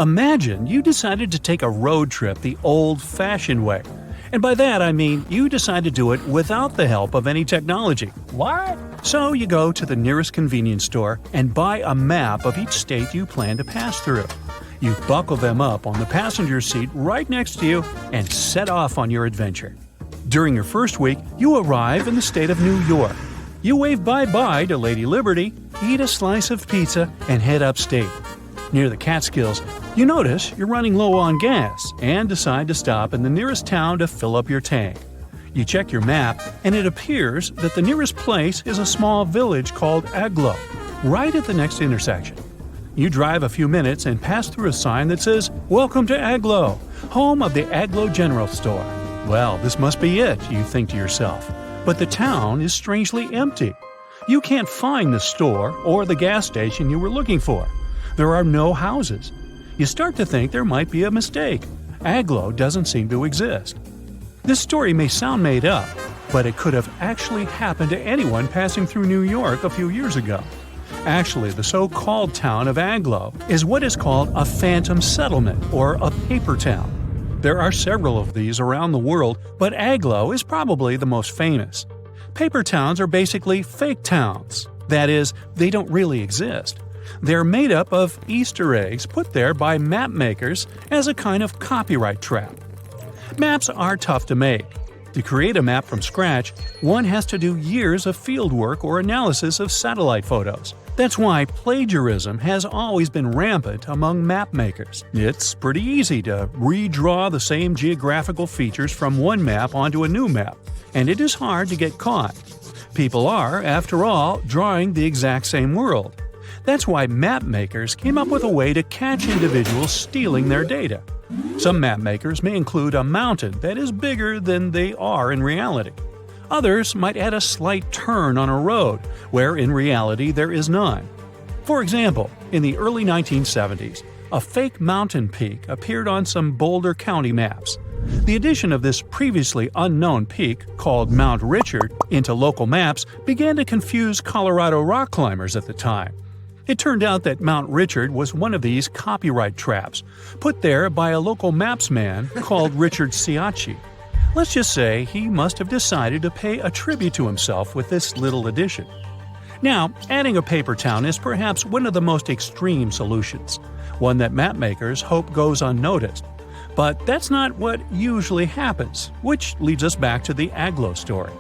Imagine you decided to take a road trip the old-fashioned way. And by that I mean you decide to do it without the help of any technology. What? So you go to the nearest convenience store and buy a map of each state you plan to pass through. You buckle them up on the passenger seat right next to you and set off on your adventure. During your first week, you arrive in the state of New York. You wave bye-bye to Lady Liberty, eat a slice of pizza, and head upstate. Near the Catskills, you notice you're running low on gas and decide to stop in the nearest town to fill up your tank. You check your map, and it appears that the nearest place is a small village called Agloe, right at the next intersection. You drive a few minutes and pass through a sign that says, "Welcome to Agloe, home of the Agloe General Store." Well, this must be it, you think to yourself. But the town is strangely empty. You can't find the store or the gas station you were looking for. There are no houses. You start to think there might be a mistake. Agloe doesn't seem to exist. This story may sound made up, but it could have actually happened to anyone passing through New York a few years ago. Actually, the so-called town of Agloe is what is called a phantom settlement or a paper town. There are several of these around the world, but Agloe is probably the most famous. Paper towns are basically fake towns. That is, they don't really exist. They're made up of Easter eggs put there by map makers as a kind of copyright trap. Maps are tough to make. To create a map from scratch, one has to do years of fieldwork or analysis of satellite photos. That's why plagiarism has always been rampant among map makers. It's pretty easy to redraw the same geographical features from one map onto a new map, and it is hard to get caught. People are, after all, drawing the exact same world. That's why map makers came up with a way to catch individuals stealing their data. Some map makers may include a mountain that is bigger than they are in reality. Others might add a slight turn on a road, where in reality there is none. For example, in the early 1970s, a fake mountain peak appeared on some Boulder County maps. The addition of this previously unknown peak, called Mount Richard, into local maps began to confuse Colorado rock climbers at the time. It turned out that Mount Richard was one of these copyright traps, put there by a local mapsman called Richard Ciacci. Let's just say he must have decided to pay a tribute to himself with this little addition. Now, adding a paper town is perhaps one of the most extreme solutions, one that mapmakers hope goes unnoticed. But that's not what usually happens, which leads us back to the Agloe story.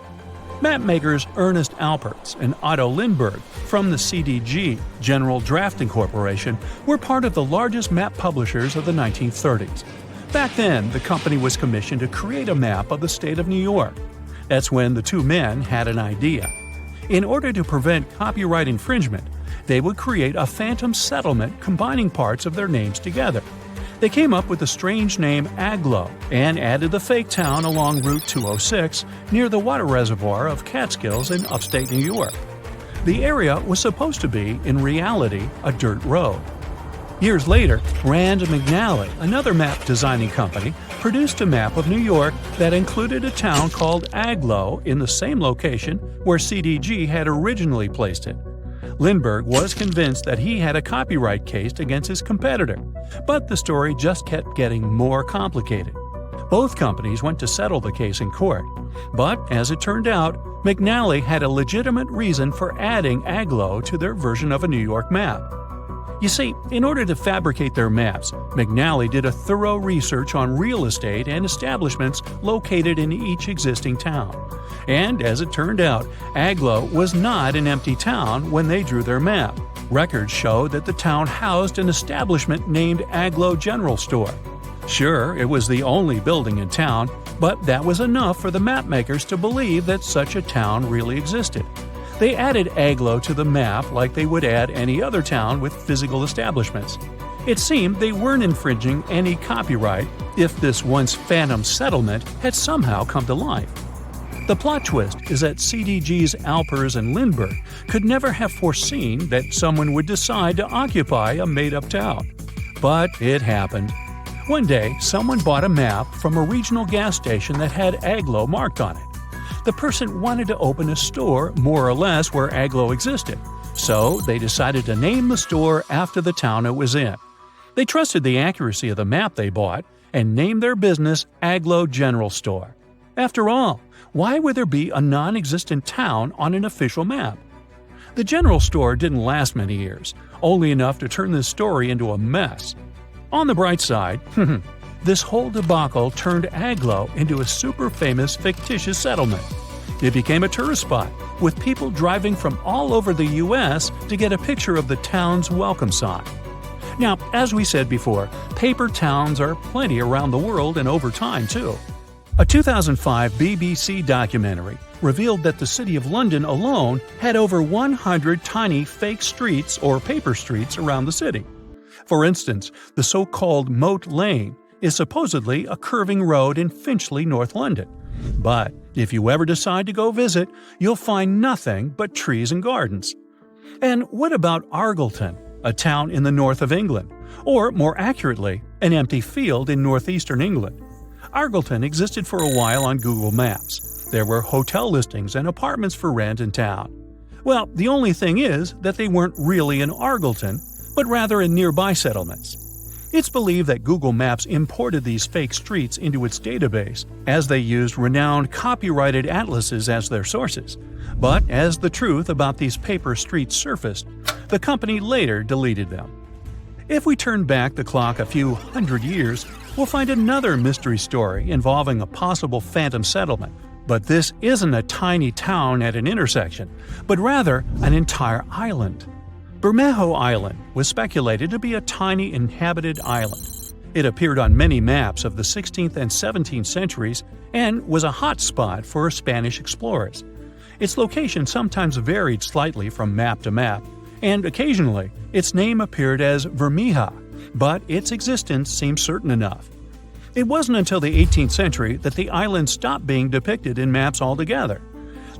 Mapmakers Ernest Alpertz and Otto Lindbergh from the CDG, General Drafting Corporation, were part of the largest map publishers of the 1930s. Back then, the company was commissioned to create a map of the state of New York. That's when the two men had an idea. In order to prevent copyright infringement, they would create a phantom settlement combining parts of their names together. They came up with the strange name Agloe and added the fake town along Route 206 near the water reservoir of Catskills in upstate New York. The area was supposed to be, in reality, a dirt road. Years later, Rand McNally, another map designing company, produced a map of New York that included a town called Agloe in the same location where CDG had originally placed it. Lindbergh was convinced that he had a copyright case against his competitor, but the story just kept getting more complicated. Both companies went to settle the case in court, but as it turned out, McNally had a legitimate reason for adding Agloe to their version of a New York map. You see, in order to fabricate their maps, McNally did a thorough research on real estate and establishments located in each existing town. And as it turned out, Agloe was not an empty town when they drew their map. Records show that the town housed an establishment named Agloe General Store. Sure, it was the only building in town, but that was enough for the mapmakers to believe that such a town really existed. They added Agloe to the map like they would add any other town with physical establishments. It seemed they weren't infringing any copyright if this once phantom settlement had somehow come to life. The plot twist is that CDG's Alpers and Lindbergh could never have foreseen that someone would decide to occupy a made-up town. But it happened. One day, someone bought a map from a regional gas station that had Agloe marked on it. The person wanted to open a store more or less where Agloe existed, so they decided to name the store after the town it was in. They trusted the accuracy of the map they bought and named their business Agloe General Store. After all, why would there be a non-existent town on an official map? The general store didn't last many years, only enough to turn this story into a mess. On the bright side, this whole debacle turned Agloe into a super famous fictitious settlement. It became a tourist spot, with people driving from all over the U.S. to get a picture of the town's welcome sign. Now, as we said before, paper towns are plenty around the world and over time, too. A 2005 BBC documentary revealed that the City of London alone had over 100 tiny fake streets or paper streets around the city. For instance, the so-called Moat Lane is supposedly a curving road in Finchley, North London. But if you ever decide to go visit, you'll find nothing but trees and gardens. And what about Argleton, a town in the north of England? Or, more accurately, an empty field in northeastern England. Argleton existed for a while on Google Maps. There were hotel listings and apartments for rent in town. Well, the only thing is that they weren't really in Argleton, but rather in nearby settlements. It's believed that Google Maps imported these fake streets into its database, as they used renowned copyrighted atlases as their sources. But as the truth about these paper streets surfaced, the company later deleted them. If we turn back the clock a few hundred years, we'll find another mystery story involving a possible phantom settlement. But this isn't a tiny town at an intersection, but rather an entire island. Bermejo Island was speculated to be a tiny inhabited island. It appeared on many maps of the 16th and 17th centuries and was a hot spot for Spanish explorers. Its location sometimes varied slightly from map to map, and occasionally its name appeared as Vermija, but its existence seems certain enough. It wasn't until the 18th century that the island stopped being depicted in maps altogether.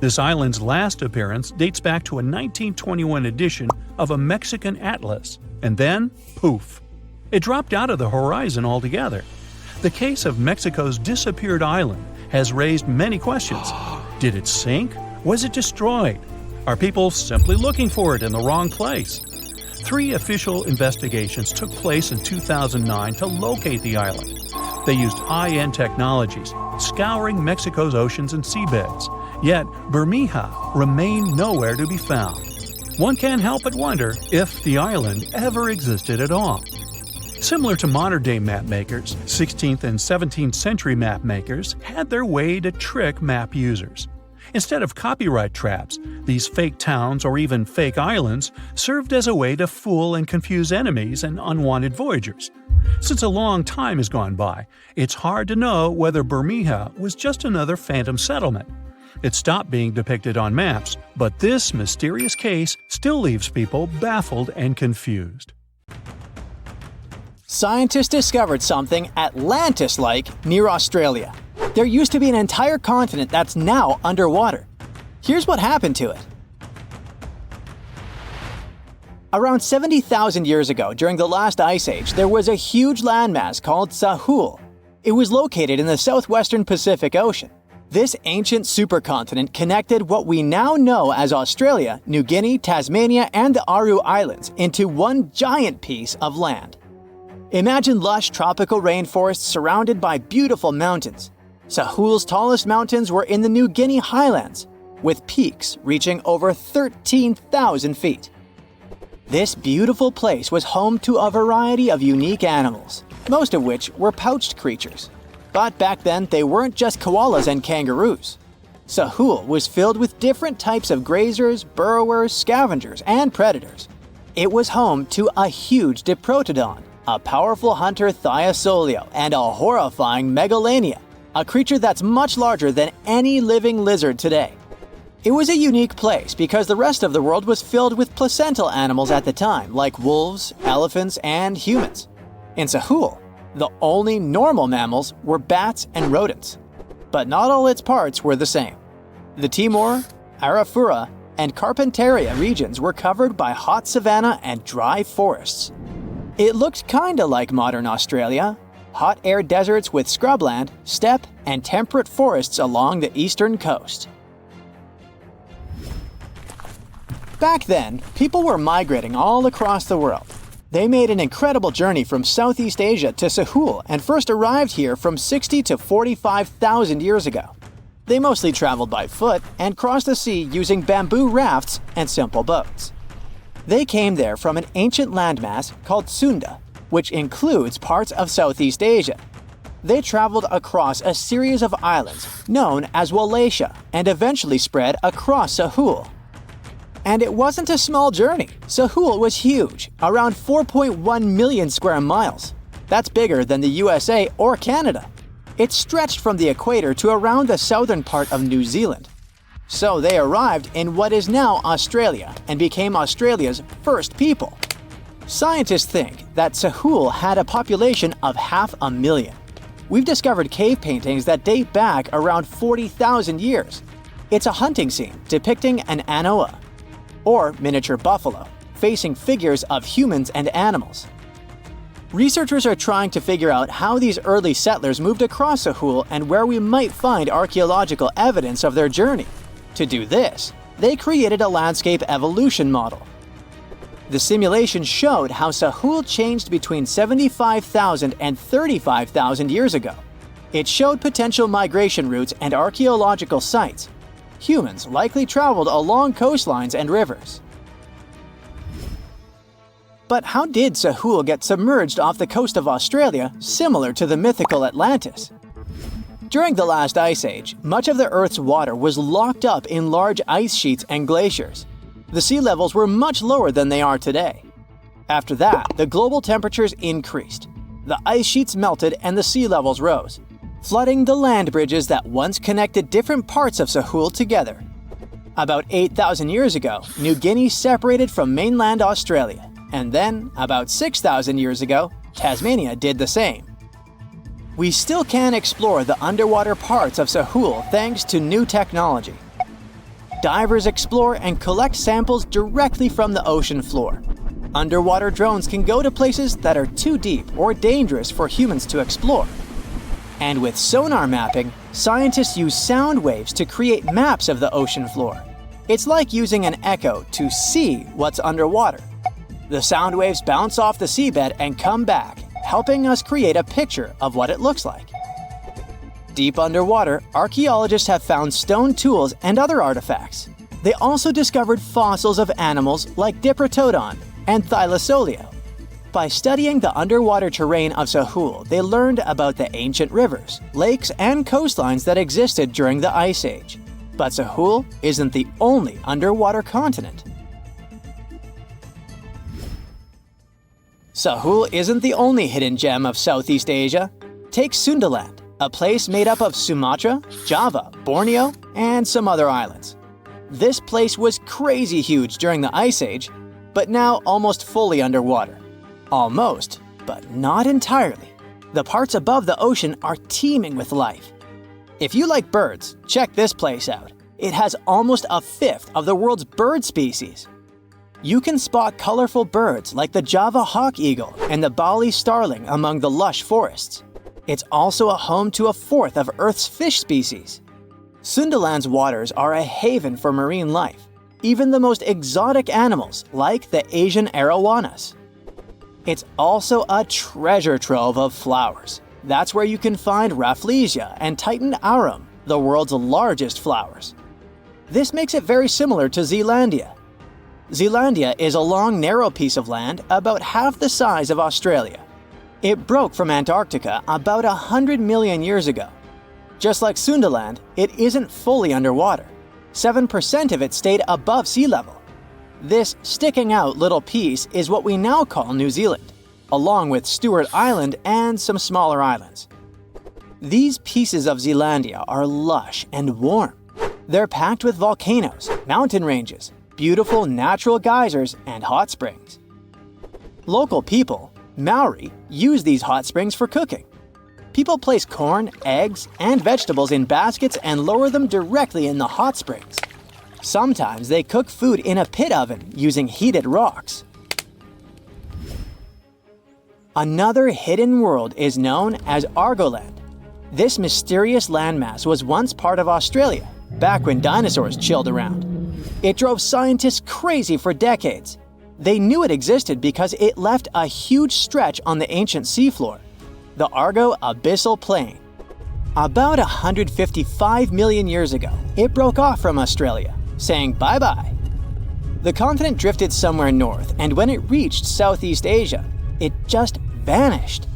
This island's last appearance dates back to a 1921 edition of a Mexican atlas, and then, poof, it dropped out of the horizon altogether. The case of Mexico's disappeared island has raised many questions. Did it sink? Was it destroyed? Are people simply looking for it in the wrong place? 3 official investigations took place in 2009 to locate the island. They used high-end technologies, scouring Mexico's oceans and seabeds. Yet, Bermeja remained nowhere to be found. One can't help but wonder if the island ever existed at all. Similar to modern-day mapmakers, 16th and 17th century mapmakers had their way to trick map users. Instead of copyright traps, these fake towns or even fake islands served as a way to fool and confuse enemies and unwanted voyagers. Since a long time has gone by, it's hard to know whether Bermeja was just another phantom settlement. It stopped being depicted on maps, but this mysterious case still leaves people baffled and confused. Scientists discovered something Atlantis-like near Australia. There used to be an entire continent that's now underwater. Here's what happened to it. Around 70,000 years ago, during the last ice age, there was a huge landmass called Sahul. It was located in the southwestern Pacific Ocean. This ancient supercontinent connected what we now know as Australia, New Guinea, Tasmania, and the Aru Islands into one giant piece of land. Imagine lush tropical rainforests surrounded by beautiful mountains. Sahul's tallest mountains were in the New Guinea highlands, with peaks reaching over 13,000 feet. This beautiful place was home to a variety of unique animals, most of which were pouched creatures. But back then, they weren't just koalas and kangaroos. Sahul was filled with different types of grazers, burrowers, scavengers, and predators. It was home to a huge diprotodon, a powerful hunter Thiosolio, and a horrifying Megalania, a creature that's much larger than any living lizard today. It was a unique place because the rest of the world was filled with placental animals at the time, like wolves, elephants, and humans. In Sahul, the only normal mammals were bats and rodents. But not all its parts were the same. The Timor, Arafura, and Carpentaria regions were covered by hot savanna and dry forests. It looked kinda like modern Australia. Hot air deserts with scrubland, steppe, and temperate forests along the eastern coast. Back then, people were migrating all across the world. They made an incredible journey from Southeast Asia to Sahul and first arrived here from 60 to 45,000 years ago. They mostly traveled by foot and crossed the sea using bamboo rafts and simple boats. They came there from an ancient landmass called Sunda, which includes parts of Southeast Asia. They traveled across a series of islands known as Wallachia and eventually spread across Sahul. And it wasn't a small journey. Sahul was huge, around 4.1 million square miles. That's bigger than the USA or Canada. It stretched from the equator to around the southern part of New Zealand. So they arrived in what is now Australia and became Australia's first people. Scientists think that Sahul had a population of 500,000. We've discovered cave paintings that date back around 40,000 years. It's a hunting scene depicting an anoa, or miniature buffalo, facing figures of humans and animals. Researchers are trying to figure out how these early settlers moved across Sahul and where we might find archaeological evidence of their journey. To do this, they created a landscape evolution model. The simulation showed how Sahul changed between 75,000 and 35,000 years ago. It showed potential migration routes and archaeological sites. Humans likely traveled along coastlines and rivers. But how did Sahul get submerged off the coast of Australia, similar to the mythical Atlantis? During the last ice age, much of the Earth's water was locked up in large ice sheets and glaciers. The sea levels were much lower than they are today. After that, the global temperatures increased. The ice sheets melted and the sea levels rose, flooding the land bridges that once connected different parts of Sahul together. About 8,000 years ago, New Guinea separated from mainland Australia, and then, about 6,000 years ago, Tasmania did the same. We still can explore the underwater parts of Sahul thanks to new technology. Divers explore and collect samples directly from the ocean floor. Underwater drones can go to places that are too deep or dangerous for humans to explore. And with sonar mapping, scientists use sound waves to create maps of the ocean floor. It's like using an echo to see what's underwater. The sound waves bounce off the seabed and come back, helping us create a picture of what it looks like. Deep underwater, archaeologists have found stone tools and other artifacts. They also discovered fossils of animals like Diprotodon and Thylacoleo. By studying the underwater terrain of Sahul, they learned about the ancient rivers, lakes, and coastlines that existed during the Ice Age. But Sahul isn't the only underwater continent. Sahul isn't the only hidden gem of Southeast Asia. Take Sundaland, a place made up of Sumatra, Java, Borneo, and some other islands. This place was crazy huge during the Ice Age, but now almost fully underwater. Almost, but not entirely. The parts above the ocean are teeming with life. If you like birds, check this place out. It has almost a fifth of the world's bird species. You can spot colorful birds like the Java hawk eagle and the Bali starling among the lush forests. It's also a home to a fourth of Earth's fish species. Sundaland's waters are a haven for marine life, even the most exotic animals like the Asian arowanas. It's also a treasure trove of flowers. That's where you can find Rafflesia and Titan arum, the world's largest flowers. This makes it very similar to Zealandia. Zealandia is a long, narrow piece of land about half the size of Australia. It broke from Antarctica about 100 million years ago. Just like Sundaland, it isn't fully underwater. 7% of it stayed above sea level. This sticking out little piece is what we now call New Zealand, along with Stewart Island and some smaller islands. These pieces of Zealandia are lush and warm. They're packed with volcanoes, mountain ranges, beautiful natural geysers, and hot springs. Local people, Maori, use these hot springs for cooking. People place corn, eggs, and vegetables in baskets and lower them directly in the hot springs. Sometimes they cook food in a pit oven using heated rocks. Another hidden world is known as Argoland. This mysterious landmass was once part of Australia, back when dinosaurs chilled around. It drove scientists crazy for decades. They knew it existed because it left a huge stretch on the ancient seafloor, the Argo Abyssal Plain. About 155 million years ago, it broke off from Australia, saying bye-bye. The continent drifted somewhere north, and when it reached Southeast Asia, it just vanished.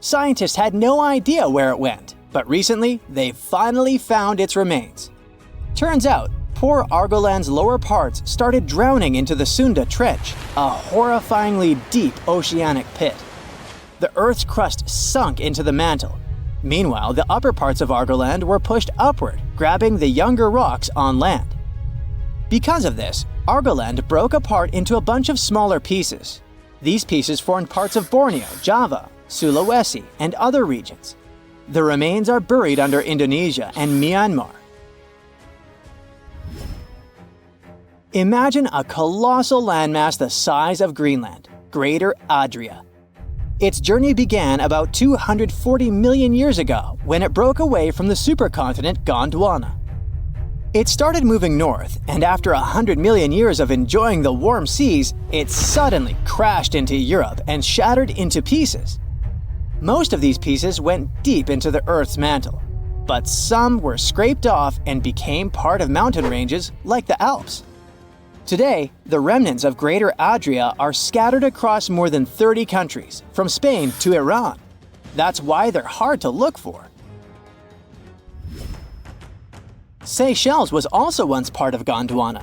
Scientists had no idea where it went, but recently they finally found its remains. Turns out, poor Argoland's lower parts started drowning into the Sunda Trench, a horrifyingly deep oceanic pit. The Earth's crust sunk into the mantle. Meanwhile, the upper parts of Argoland were pushed upward, grabbing the younger rocks on land. Because of this, Argoland broke apart into a bunch of smaller pieces. These pieces formed parts of Borneo, Java, Sulawesi, and other regions. The remains are buried under Indonesia and Myanmar. Imagine a colossal landmass the size of Greenland, Greater Adria. Its journey began about 240 million years ago when it broke away from the supercontinent Gondwana. It started moving north, and after 100 million years of enjoying the warm seas, it suddenly crashed into Europe and shattered into pieces. Most of these pieces went deep into the Earth's mantle, but some were scraped off and became part of mountain ranges like the Alps. Today, the remnants of Greater Adria are scattered across more than 30 countries, from Spain to Iran. That's why they're hard to look for. Seychelles was also once part of Gondwana.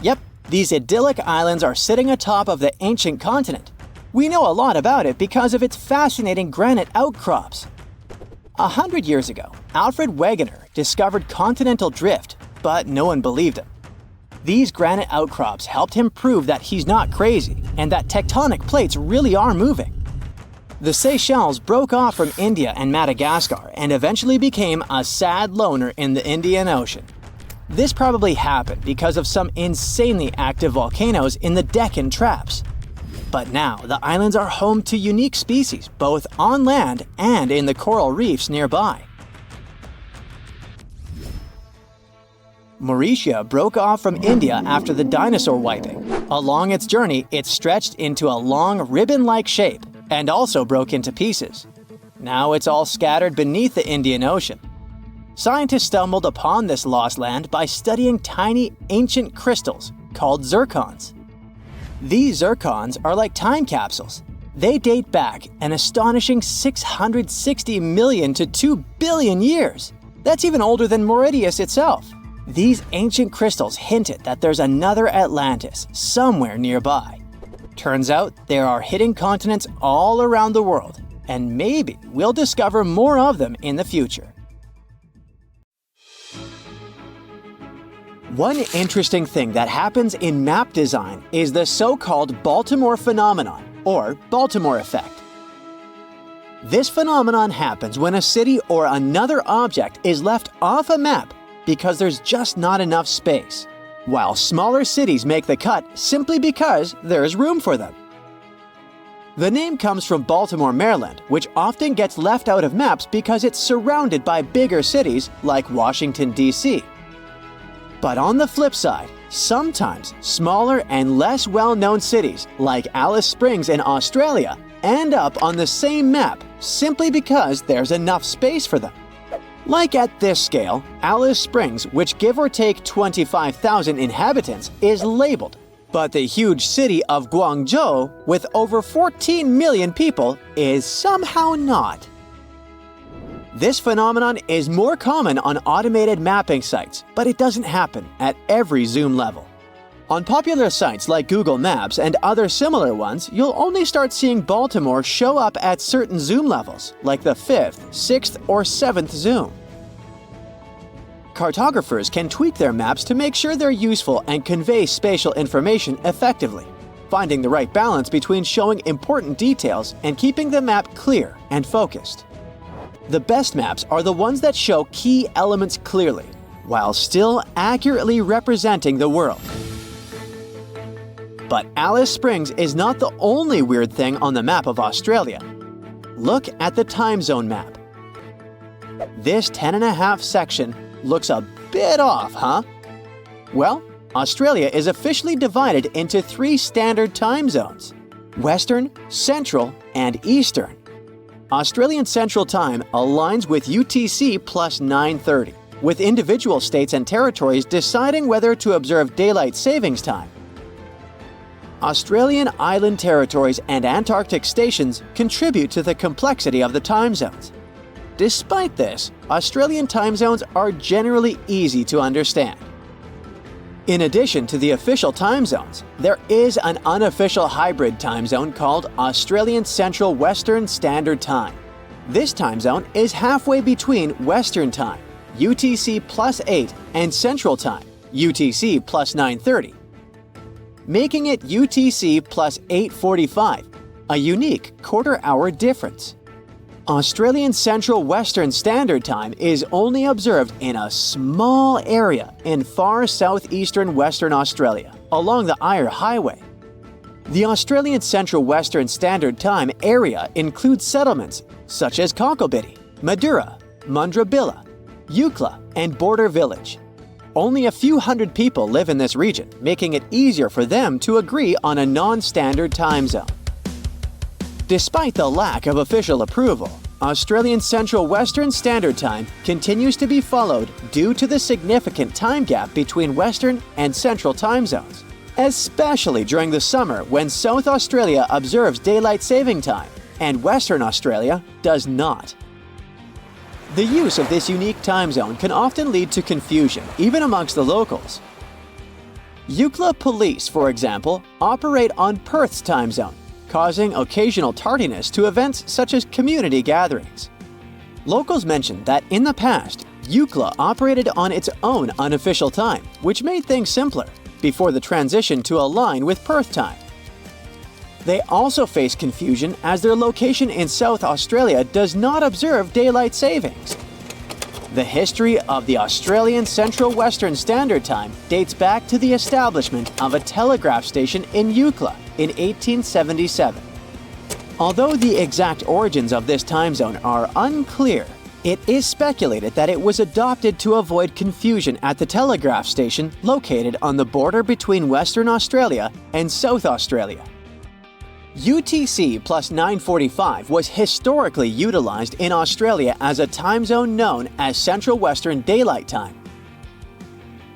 Yep, these idyllic islands are sitting atop of the ancient continent. We know a lot about it because of its fascinating granite outcrops. 100 years ago, Alfred Wegener discovered continental drift, but no one believed him. These granite outcrops helped him prove that he's not crazy and that tectonic plates really are moving. The Seychelles broke off from India and Madagascar and eventually became a sad loner in the Indian Ocean. This probably happened because of some insanely active volcanoes in the Deccan Traps. But now, the islands are home to unique species both on land and in the coral reefs nearby. Mauritius broke off from India after the dinosaur wiping. Along its journey, it stretched into a long ribbon-like shape and also broke into pieces. Now it's all scattered beneath the Indian Ocean. Scientists stumbled upon this lost land by studying tiny ancient crystals called zircons. These zircons are like time capsules. They date back an astonishing 660 million to 2 billion years. That's even older than Mauritius itself. These ancient crystals hinted that there's another Atlantis somewhere nearby. Turns out there are hidden continents all around the world, and maybe we'll discover more of them in the future. One interesting thing that happens in map design is the so-called Baltimore phenomenon, or Baltimore effect. This phenomenon happens when a city or another object is left off a map because there's just not enough space, while smaller cities make the cut simply because there's room for them. The name comes from Baltimore, Maryland, which often gets left out of maps because it's surrounded by bigger cities like Washington, D.C. But on the flip side, sometimes smaller and less well-known cities like Alice Springs in Australia end up on the same map simply because there's enough space for them. Like at this scale, Alice Springs, which give or take 25,000 inhabitants, is labeled. But the huge city of Guangzhou, with over 14 million people, is somehow not. This phenomenon is more common on automated mapping sites, but it doesn't happen at every zoom level. On popular sites like Google Maps and other similar ones, you'll only start seeing Baltimore show up at certain zoom levels, like the 5th, 6th, or 7th zoom. Cartographers can tweak their maps to make sure they're useful and convey spatial information effectively, finding the right balance between showing important details and keeping the map clear and focused. The best maps are the ones that show key elements clearly, while still accurately representing the world. But Alice Springs is not the only weird thing on the map of Australia. Look at the time zone map. This 10.5 section looks a bit off, huh? Well, Australia is officially divided into 3 standard time zones: Western, Central, and Eastern. Australian Central Time aligns with UTC plus 9:30, with individual states and territories deciding whether to observe daylight savings time. Australian island territories and Antarctic stations contribute to the complexity of the time zones. Despite this, Australian time zones are generally easy to understand. In addition to the official time zones, there is an unofficial hybrid time zone called Australian Central Western Standard Time. This time zone is halfway between Western Time, UTC plus 8, and Central Time, UTC plus 9:30, making it UTC plus 8:45, a unique quarter-hour difference. Australian Central Western Standard Time is only observed in a small area in far southeastern Western Australia, along the Eyre Highway. The Australian Central Western Standard Time area includes settlements such as Cockabiddy, Madura, Mundrabilla, Eucla, and Border Village. Only a few hundred people live in this region, making it easier for them to agree on a non-standard time zone. Despite the lack of official approval, Australian Central Western Standard Time continues to be followed due to the significant time gap between Western and Central time zones, especially during the summer when South Australia observes daylight saving time and Western Australia does not. The use of this unique time zone can often lead to confusion, even amongst the locals. Eucla Police, for example, operate on Perth's time zone, causing occasional tardiness to events such as community gatherings. Locals mentioned that in the past, Eucla operated on its own unofficial time, which made things simpler, before the transition to align with Perth time. They also face confusion as their location in South Australia does not observe daylight savings. The history of the Australian Central Western Standard Time dates back to the establishment of a telegraph station in Eucla in 1877. Although the exact origins of this time zone are unclear, it is speculated that it was adopted to avoid confusion at the telegraph station located on the border between Western Australia and South Australia. UTC plus 9:45 was historically utilized in Australia as a time zone known as Central Western Daylight Time.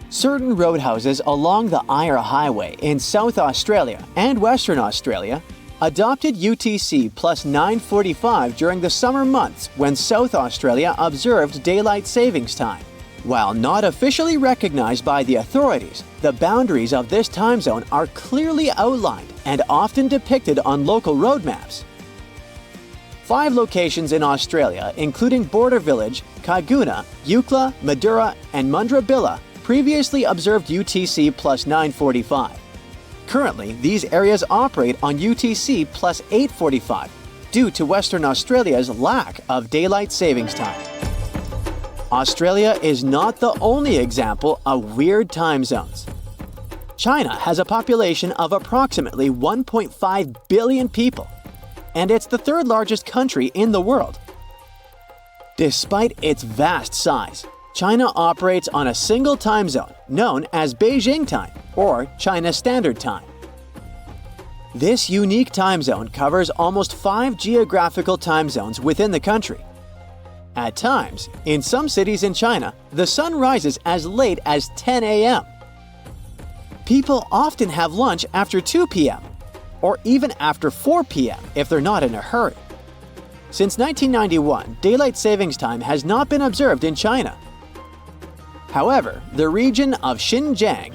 Certain roadhouses along the Eyre Highway in South Australia and Western Australia adopted UTC plus 9:45 during the summer months when South Australia observed daylight savings time. While not officially recognized by the authorities, the boundaries of this time zone are clearly outlined and often depicted on local road maps. 5 locations in Australia, including Border Village, Kagoona, Eucla, Madura, and Mundrabilla, previously observed UTC plus 9:45. Currently, these areas operate on UTC plus 8:45 due to Western Australia's lack of daylight savings time. Australia is not the only example of weird time zones. China has a population of approximately 1.5 billion people, and it's the 3rd largest country in the world. Despite its vast size, China operates on a single time zone known as Beijing Time or China Standard Time. This unique time zone covers almost 5 geographical time zones within the country. At times, in some cities in China, the sun rises as late as 10 a.m. People often have lunch after 2 p.m. or even after 4 p.m. if they're not in a hurry. Since 1991, daylight savings time has not been observed in China. However, the region of Xinjiang,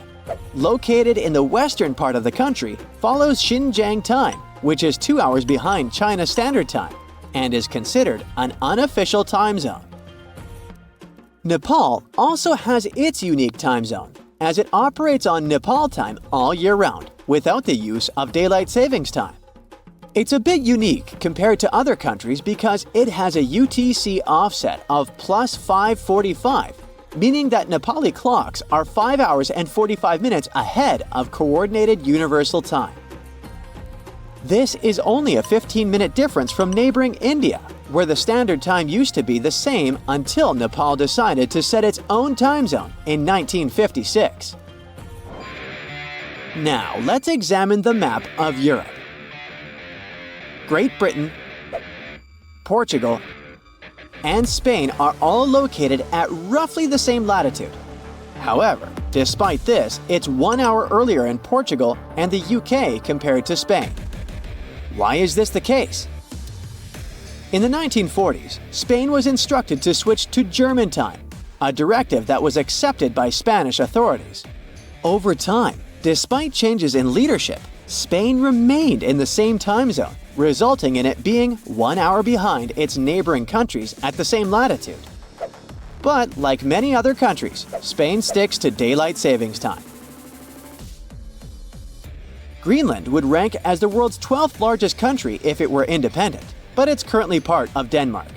located in the western part of the country, follows Xinjiang time, which is 2 hours behind China Standard Time, and is considered an unofficial time zone. Nepal also has its unique time zone, as it operates on Nepal time all year round, without the use of daylight savings time. It's a bit unique compared to other countries because it has a UTC offset of plus 5:45, meaning that Nepali clocks are 5 hours and 45 minutes ahead of Coordinated Universal Time. This is only a 15-minute difference from neighboring India, where the standard time used to be the same until Nepal decided to set its own time zone in 1956. Now, let's examine the map of Europe. Great Britain, Portugal, and Spain are all located at roughly the same latitude. However, despite this, it's 1 hour earlier in Portugal and the UK compared to Spain. Why is this the case? In the 1940s, Spain was instructed to switch to German time, a directive that was accepted by Spanish authorities. Over time, despite changes in leadership, Spain remained in the same time zone, resulting in it being 1 hour behind its neighboring countries at the same latitude. But like many other countries, Spain sticks to daylight savings time. Greenland would rank as the world's 12th largest country if it were independent, but it's currently part of Denmark.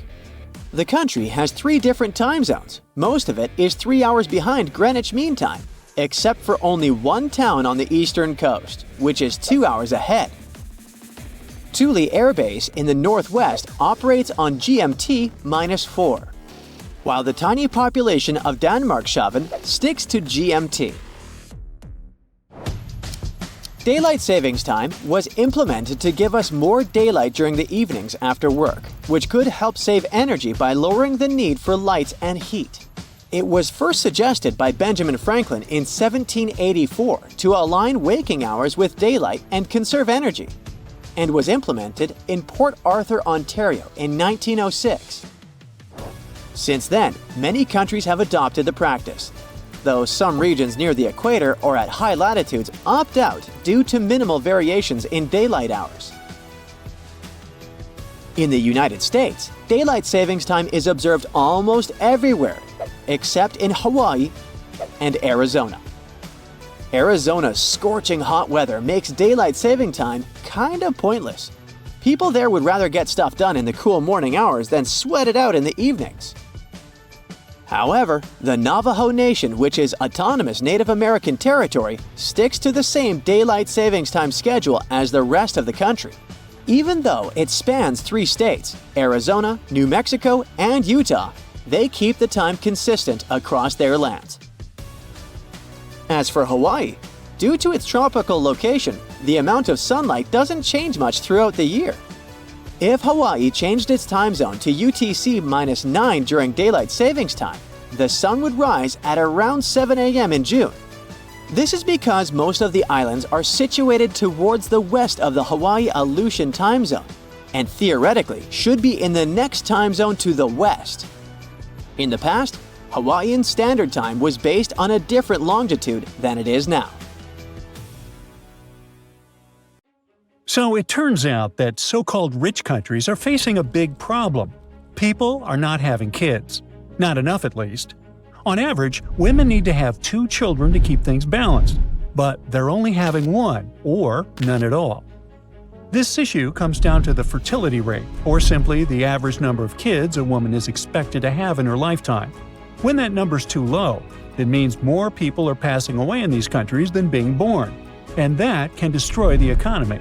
The country has 3 different time zones. Most of it is 3 hours behind Greenwich Mean Time, except for only one town on the eastern coast, which is 2 hours ahead. Thule Air Base in the northwest operates on GMT-4, while the tiny population of Danmarkshavn sticks to GMT. Daylight savings time was implemented to give us more daylight during the evenings after work, which could help save energy by lowering the need for lights and heat. It was first suggested by Benjamin Franklin in 1784 to align waking hours with daylight and conserve energy, and was implemented in Port Arthur, Ontario in 1906. Since then, many countries have adopted the practice, though some regions near the equator or at high latitudes opt out due to minimal variations in daylight hours. In the United States, daylight savings time is observed almost everywhere, except in Hawaii and Arizona. Arizona's scorching hot weather makes daylight saving time kind of pointless. People there would rather get stuff done in the cool morning hours than sweat it out in the evenings. However, the Navajo Nation, which is autonomous Native American territory, sticks to the same daylight savings time schedule as the rest of the country. Even though it spans 3 states, Arizona, New Mexico, and Utah, they keep the time consistent across their lands. As for Hawaii, due to its tropical location, the amount of sunlight doesn't change much throughout the year. If Hawaii changed its time zone to UTC-9 during daylight savings time, the sun would rise at around 7 a.m. in June. This is because most of the islands are situated towards the west of the Hawaii-Aleutian time zone, and theoretically should be in the next time zone to the west. In the past, Hawaiian Standard Time was based on a different longitude than it is now. So it turns out that so-called rich countries are facing a big problem. People are not having kids. Not enough, at least. On average, women need to have 2 children to keep things balanced, but they're only having 1, or none at all. This issue comes down to the fertility rate, or simply the average number of kids a woman is expected to have in her lifetime. When that number's too low, it means more people are passing away in these countries than being born, and that can destroy the economy.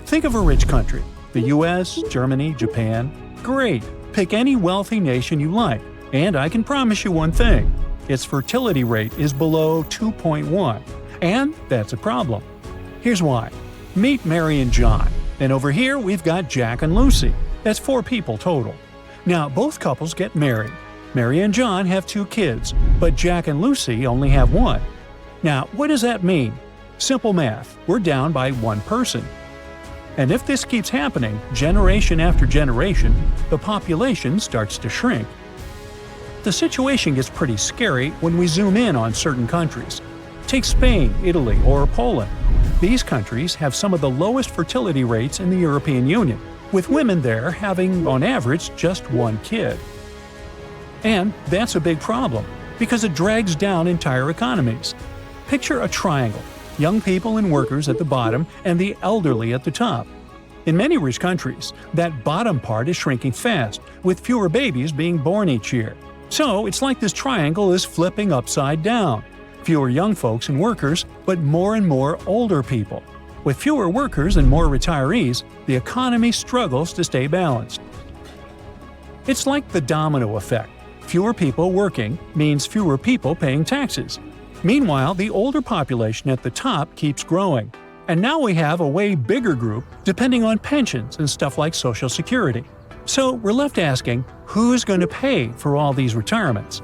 Think of a rich country – the US, Germany, Japan. Great! Pick any wealthy nation you like, and I can promise you one thing – its fertility rate is below 2.1, and that's a problem. Here's why. Meet Mary and John, and over here we've got Jack and Lucy. That's 4 people total. Now, both couples get married. Mary and John have 2 kids, but Jack and Lucy only have 1. Now, what does that mean? Simple math. We're down by 1 person. And if this keeps happening, generation after generation, the population starts to shrink. The situation gets pretty scary when we zoom in on certain countries. Take Spain, Italy, or Poland. These countries have some of the lowest fertility rates in the European Union, with women there having, on average, just 1 kid. And that's a big problem, because it drags down entire economies. Picture a triangle. Young people and workers at the bottom, and the elderly at the top. In many rich countries, that bottom part is shrinking fast, with fewer babies being born each year. So it's like this triangle is flipping upside down. Fewer young folks and workers, but more and more older people. With fewer workers and more retirees, the economy struggles to stay balanced. It's like the domino effect. Fewer people working means fewer people paying taxes. Meanwhile, the older population at the top keeps growing, and now we have a way bigger group depending on pensions and stuff like Social Security. So we're left asking, who's going to pay for all these retirements?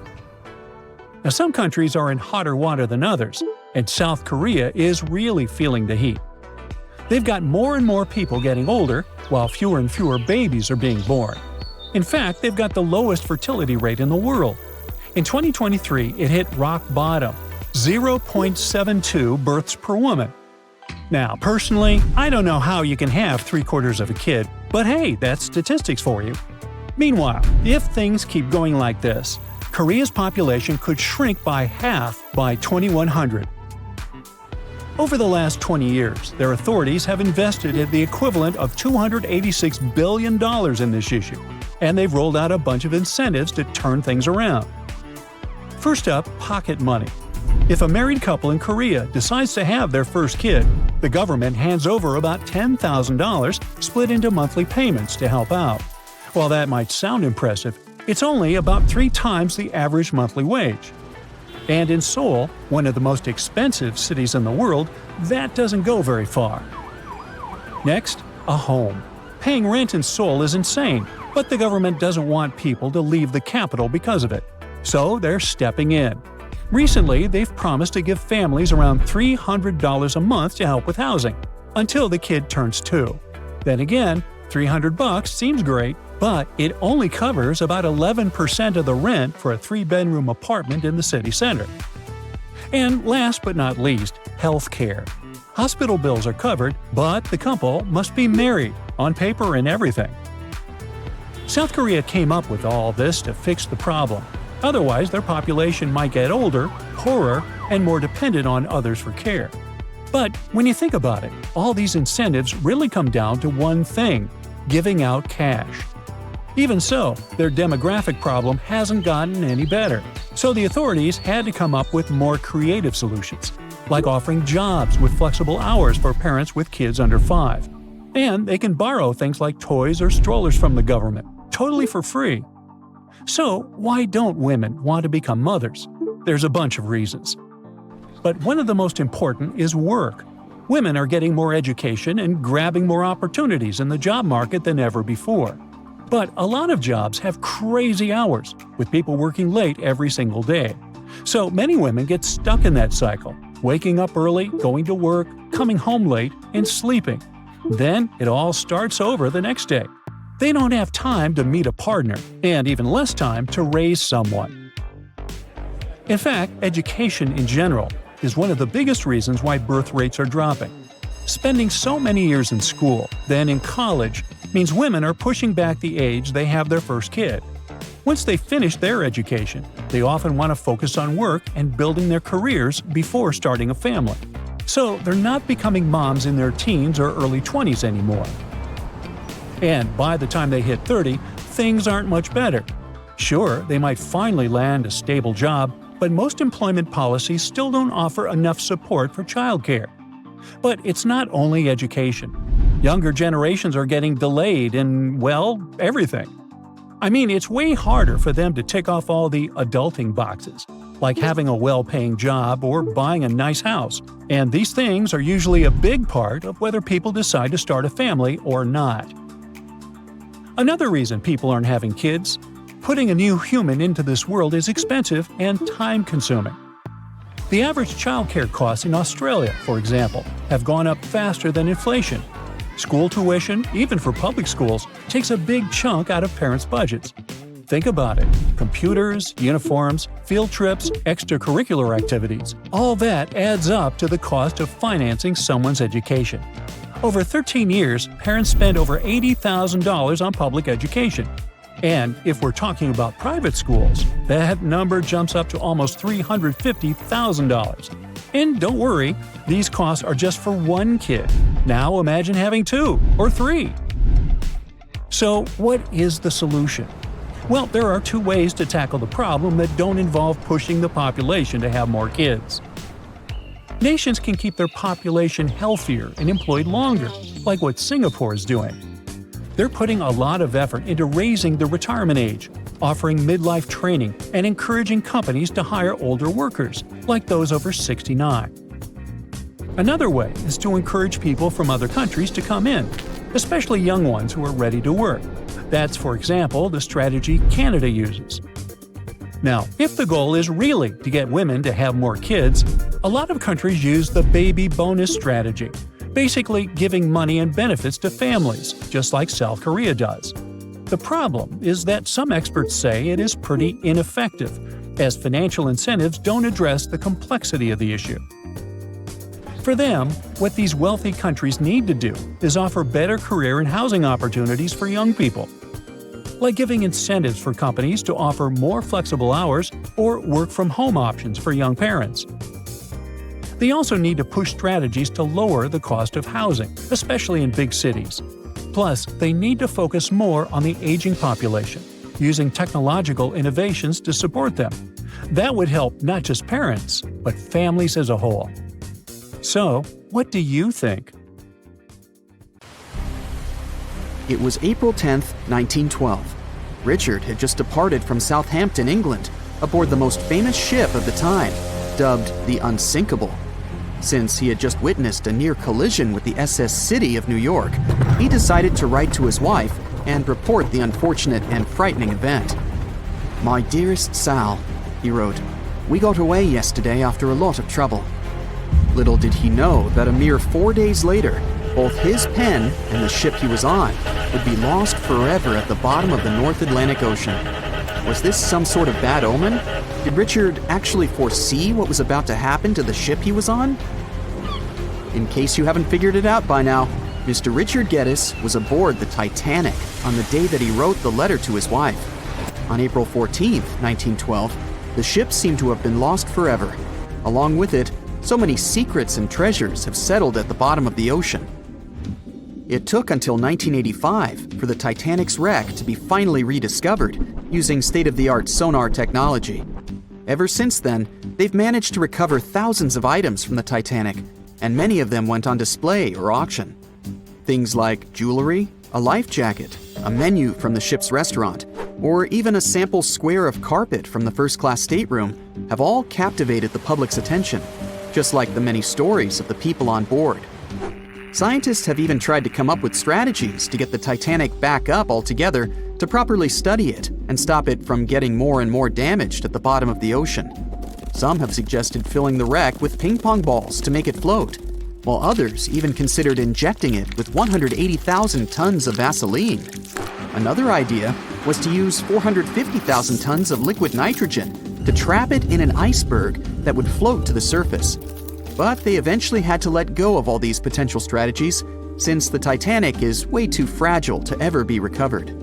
Now, some countries are in hotter water than others, and South Korea is really feeling the heat. They've got more and more people getting older, while fewer and fewer babies are being born. In fact, they've got the lowest fertility rate in the world. In 2023, it hit rock bottom, 0.72 births per woman. Now, personally, I don't know how you can have 3/4 of a kid, but hey, that's statistics for you. Meanwhile, if things keep going like this, Korea's population could shrink by half by 2100. Over the last 20 years, their authorities have invested in the equivalent of $286 billion in this issue, and they've rolled out a bunch of incentives to turn things around. First up, pocket money. If a married couple in Korea decides to have their first kid, the government hands over about $10,000 split into monthly payments to help out. While that might sound impressive, it's only about 3 times the average monthly wage. And in Seoul, one of the most expensive cities in the world, that doesn't go very far. Next, a home. Paying rent in Seoul is insane, but the government doesn't want people to leave the capital because of it. So they're stepping in. Recently, they've promised to give families around $300 a month to help with housing, until the kid turns 2. Then again, $300 seems great, but it only covers about 11% of the rent for a 3-bedroom apartment in the city center. And last but not least, health care. Hospital bills are covered, but the couple must be married, on paper and everything. South Korea came up with all this to fix the problem. Otherwise, their population might get older, poorer, and more dependent on others for care. But when you think about it, all these incentives really come down to one thing: giving out cash. Even so, their demographic problem hasn't gotten any better. So the authorities had to come up with more creative solutions, like offering jobs with flexible hours for parents with kids under 5. And they can borrow things like toys or strollers from the government, totally for free. So why don't women want to become mothers? There's a bunch of reasons. But one of the most important is work. Women are getting more education and grabbing more opportunities in the job market than ever before. But a lot of jobs have crazy hours, with people working late every single day. So many women get stuck in that cycle, waking up early, going to work, coming home late, and sleeping. Then it all starts over the next day. They don't have time to meet a partner, and even less time to raise someone. In fact, education in general is one of the biggest reasons why birth rates are dropping. Spending so many years in school, then in college, means women are pushing back the age they have their first kid. Once they finish their education, they often want to focus on work and building their careers before starting a family. So they're not becoming moms in their teens or early 20s anymore. And by the time they hit 30, things aren't much better. Sure, they might finally land a stable job, but most employment policies still don't offer enough support for childcare. But it's not only education. Younger generations are getting delayed in, well, everything. I mean, it's way harder for them to tick off all the adulting boxes, like having a well-paying job or buying a nice house. And these things are usually a big part of whether people decide to start a family or not. Another reason people aren't having kids: putting a new human into this world is expensive and time-consuming. The average childcare costs in Australia, for example, have gone up faster than inflation. School tuition, even for public schools, takes a big chunk out of parents' budgets. Think about it: computers, uniforms, field trips, extracurricular activities. All that adds up to the cost of financing someone's education. Over 13 years, parents spend over $80,000 on public education. And if we're talking about private schools, that number jumps up to almost $350,000. And don't worry, these costs are just for one kid. Now imagine having 2 or 3. So what is the solution? Well, there are 2 ways to tackle the problem that don't involve pushing the population to have more kids. Nations can keep their population healthier and employed longer, like what Singapore is doing. They're putting a lot of effort into raising the retirement age, offering midlife training, and encouraging companies to hire older workers, like those over 69. Another way is to encourage people from other countries to come in, especially young ones who are ready to work. That's, for example, the strategy Canada uses. Now, if the goal is really to get women to have more kids, a lot of countries use the baby bonus strategy, basically giving money and benefits to families, just like South Korea does. The problem is that some experts say it is pretty ineffective, as financial incentives don't address the complexity of the issue. For them, what these wealthy countries need to do is offer better career and housing opportunities for young people, like giving incentives for companies to offer more flexible hours or work-from-home options for young parents. They also need to push strategies to lower the cost of housing, especially in big cities. Plus, they need to focus more on the aging population, using technological innovations to support them. That would help not just parents, but families as a whole. So, what do you think? It was April 10, 1912. Richard had just departed from Southampton, England, aboard the most famous ship of the time, dubbed the Unsinkable. Since he had just witnessed a near collision with the SS City of New York, he decided to write to his wife and report the unfortunate and frightening event. "My dearest Sal," he wrote, "we got away yesterday after a lot of trouble." Little did he know that a mere 4 days later, both his pen and the ship he was on would be lost forever at the bottom of the North Atlantic Ocean. Was this some sort of bad omen? Did Richard actually foresee what was about to happen to the ship he was on? In case you haven't figured it out by now, Mr. Richard Geddes was aboard the Titanic on the day that he wrote the letter to his wife. On April 14, 1912, the ship seemed to have been lost forever. Along with it, so many secrets and treasures have settled at the bottom of the ocean. It took until 1985 for the Titanic's wreck to be finally rediscovered using state-of-the-art sonar technology. Ever since then, they've managed to recover thousands of items from the Titanic, and many of them went on display or auction. Things like jewelry, a life jacket, a menu from the ship's restaurant, or even a sample square of carpet from the first-class stateroom have all captivated the public's attention, just like the many stories of the people on board. Scientists have even tried to come up with strategies to get the Titanic back up altogether to properly study it and stop it from getting more and more damaged at the bottom of the ocean. Some have suggested filling the wreck with ping pong balls to make it float, while others even considered injecting it with 180,000 tons of Vaseline. Another idea was to use 450,000 tons of liquid nitrogen to trap it in an iceberg that would float to the surface. But they eventually had to let go of all these potential strategies since the Titanic is way too fragile to ever be recovered.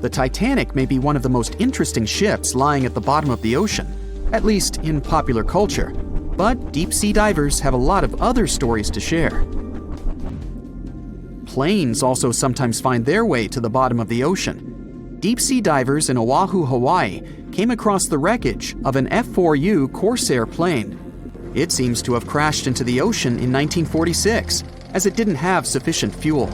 The Titanic may be one of the most interesting ships lying at the bottom of the ocean, at least in popular culture, but deep-sea divers have a lot of other stories to share. Planes also sometimes find their way to the bottom of the ocean. Deep-sea divers in Oahu, Hawaii came across the wreckage of an F-4U Corsair plane. It seems to have crashed into the ocean in 1946, as it didn't have sufficient fuel.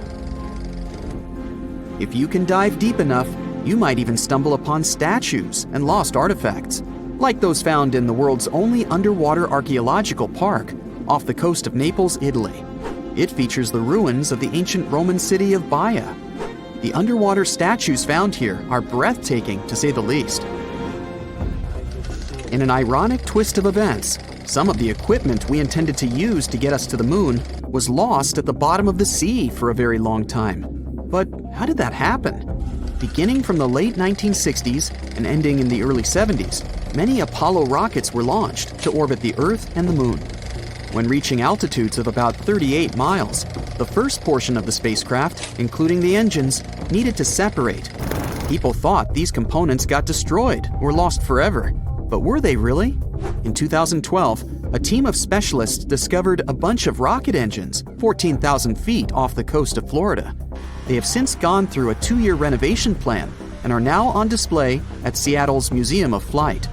If you can dive deep enough, you might even stumble upon statues and lost artifacts, like those found in the world's only underwater archaeological park off the coast of Naples, Italy. It features the ruins of the ancient Roman city of Baia. The underwater statues found here are breathtaking, to say the least. In an ironic twist of events, some of the equipment we intended to use to get us to the moon was lost at the bottom of the sea for a very long time. But how did that happen? Beginning from the late 1960s and ending in the early 70s, many Apollo rockets were launched to orbit the Earth and the Moon. When reaching altitudes of about 38 miles, the first portion of the spacecraft, including the engines, needed to separate. People thought these components got destroyed or lost forever. But were they really? In 2012, a team of specialists discovered a bunch of rocket engines 14,000 feet off the coast of Florida. They have since gone through a 2-year renovation plan and are now on display at Seattle's Museum of Flight.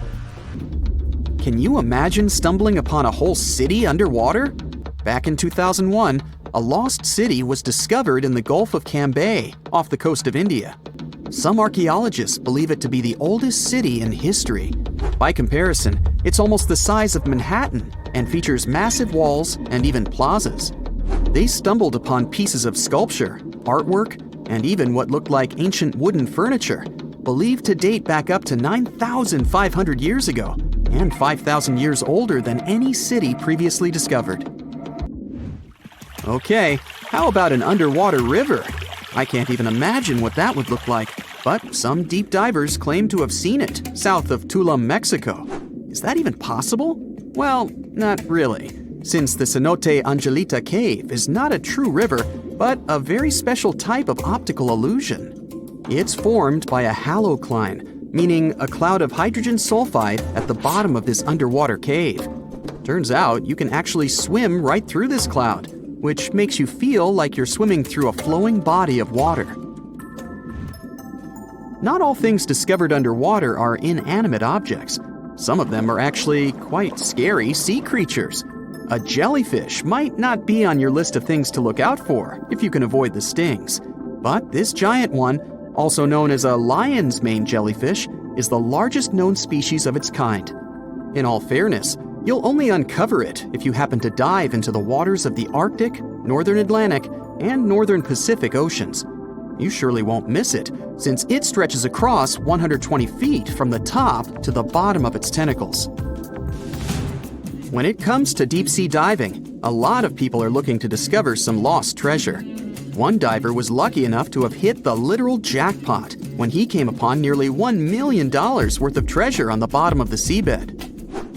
Can you imagine stumbling upon a whole city underwater? Back in 2001, a lost city was discovered in the Gulf of Cambay, off the coast of India. Some archaeologists believe it to be the oldest city in history. By comparison, it's almost the size of Manhattan and features massive walls and even plazas. They stumbled upon pieces of sculpture, artwork, and even what looked like ancient wooden furniture, believed to date back up to 9,500 years ago and 5,000 years older than any city previously discovered. Okay, how about an underwater river? I can't even imagine what that would look like, but some deep divers claim to have seen it south of Tulum, Mexico. Is that even possible? Well, not really, since the Cenote Angelita Cave is not a true river, but a very special type of optical illusion. It's formed by a halocline, meaning a cloud of hydrogen sulfide at the bottom of this underwater cave. Turns out you can actually swim right through this cloud, which makes you feel like you're swimming through a flowing body of water. Not all things discovered underwater are inanimate objects. Some of them are actually quite scary sea creatures. A jellyfish might not be on your list of things to look out for if you can avoid the stings. But this giant one, also known as a lion's mane jellyfish, is the largest known species of its kind. In all fairness, you'll only uncover it if you happen to dive into the waters of the Arctic, Northern Atlantic, and Northern Pacific Oceans. You surely won't miss it, since it stretches across 120 feet from the top to the bottom of its tentacles. When it comes to deep-sea diving, a lot of people are looking to discover some lost treasure. One diver was lucky enough to have hit the literal jackpot when he came upon nearly $1 million worth of treasure on the bottom of the seabed.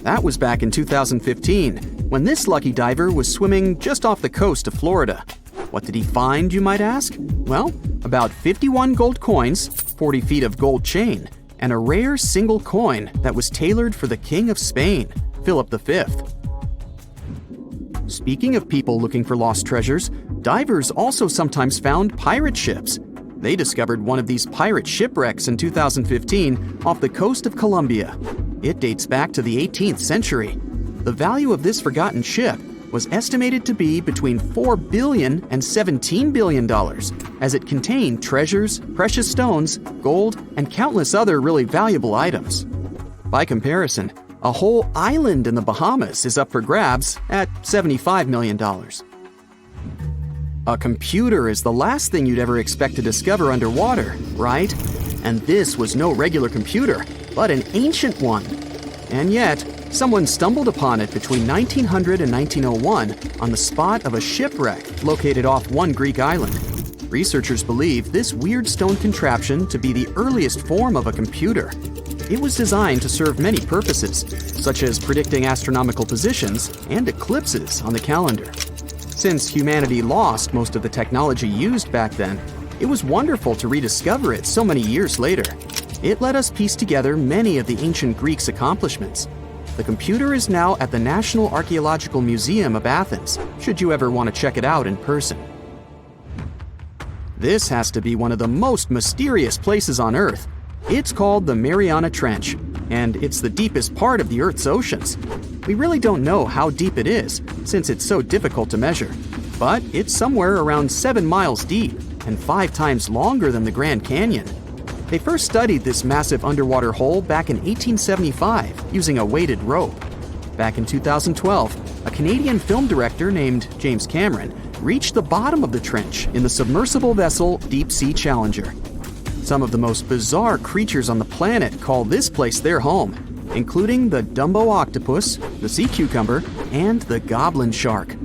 That was back in 2015, when this lucky diver was swimming just off the coast of Florida. What did he find, you might ask? Well, about 51 gold coins, 40 feet of gold chain, and a rare single coin that was tailored for the King of Spain, Philip V. Speaking of people looking for lost treasures, divers also sometimes found pirate ships. They discovered one of these pirate shipwrecks in 2015 off the coast of Colombia. It dates back to the 18th century. The value of this forgotten ship was estimated to be between $4 billion and $17 billion, as it contained treasures, precious stones, gold, and countless other really valuable items. By comparison, a whole island in the Bahamas is up for grabs at $75 million. A computer is the last thing you'd ever expect to discover underwater, right? And this was no regular computer, but an ancient one. And yet, someone stumbled upon it between 1900 and 1901 on the spot of a shipwreck located off one Greek island. Researchers believe this weird stone contraption to be the earliest form of a computer. It was designed to serve many purposes, such as predicting astronomical positions and eclipses on the calendar. Since humanity lost most of the technology used back then, it was wonderful to rediscover it so many years later. It let us piece together many of the ancient Greeks' accomplishments. The computer is now at the National Archaeological Museum of Athens, should you ever want to check it out in person. This has to be one of the most mysterious places on Earth. It's called the Mariana Trench, and it's the deepest part of the Earth's oceans. We really don't know how deep it is, since it's so difficult to measure, but it's somewhere around 7 miles deep and 5 times longer than the Grand Canyon. They first studied this massive underwater hole back in 1875 using a weighted rope. Back in 2012, a Canadian film director named James Cameron reached the bottom of the trench in the submersible vessel Deep Sea Challenger. Some of the most bizarre creatures on the planet call this place their home, including the Dumbo octopus, the sea cucumber, and the goblin shark.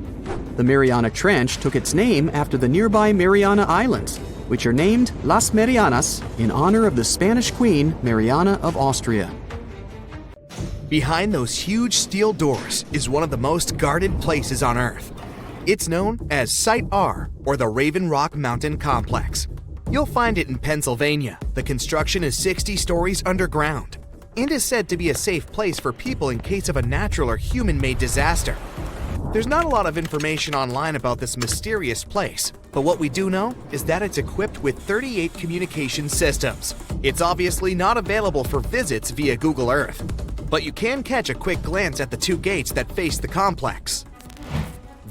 The Mariana Trench took its name after the nearby Mariana Islands, which are named Las Marianas in honor of the Spanish Queen Mariana of Austria. Behind those huge steel doors is one of the most guarded places on Earth. It's known as Site R, or the Raven Rock Mountain Complex. You'll find it in Pennsylvania. The construction is 60 stories underground and is said to be a safe place for people in case of a natural or human-made disaster. There's not a lot of information online about this mysterious place, but what we do know is that it's equipped with 38 communication systems. It's obviously not available for visits via Google Earth, but you can catch a quick glance at the 2 gates that face the complex.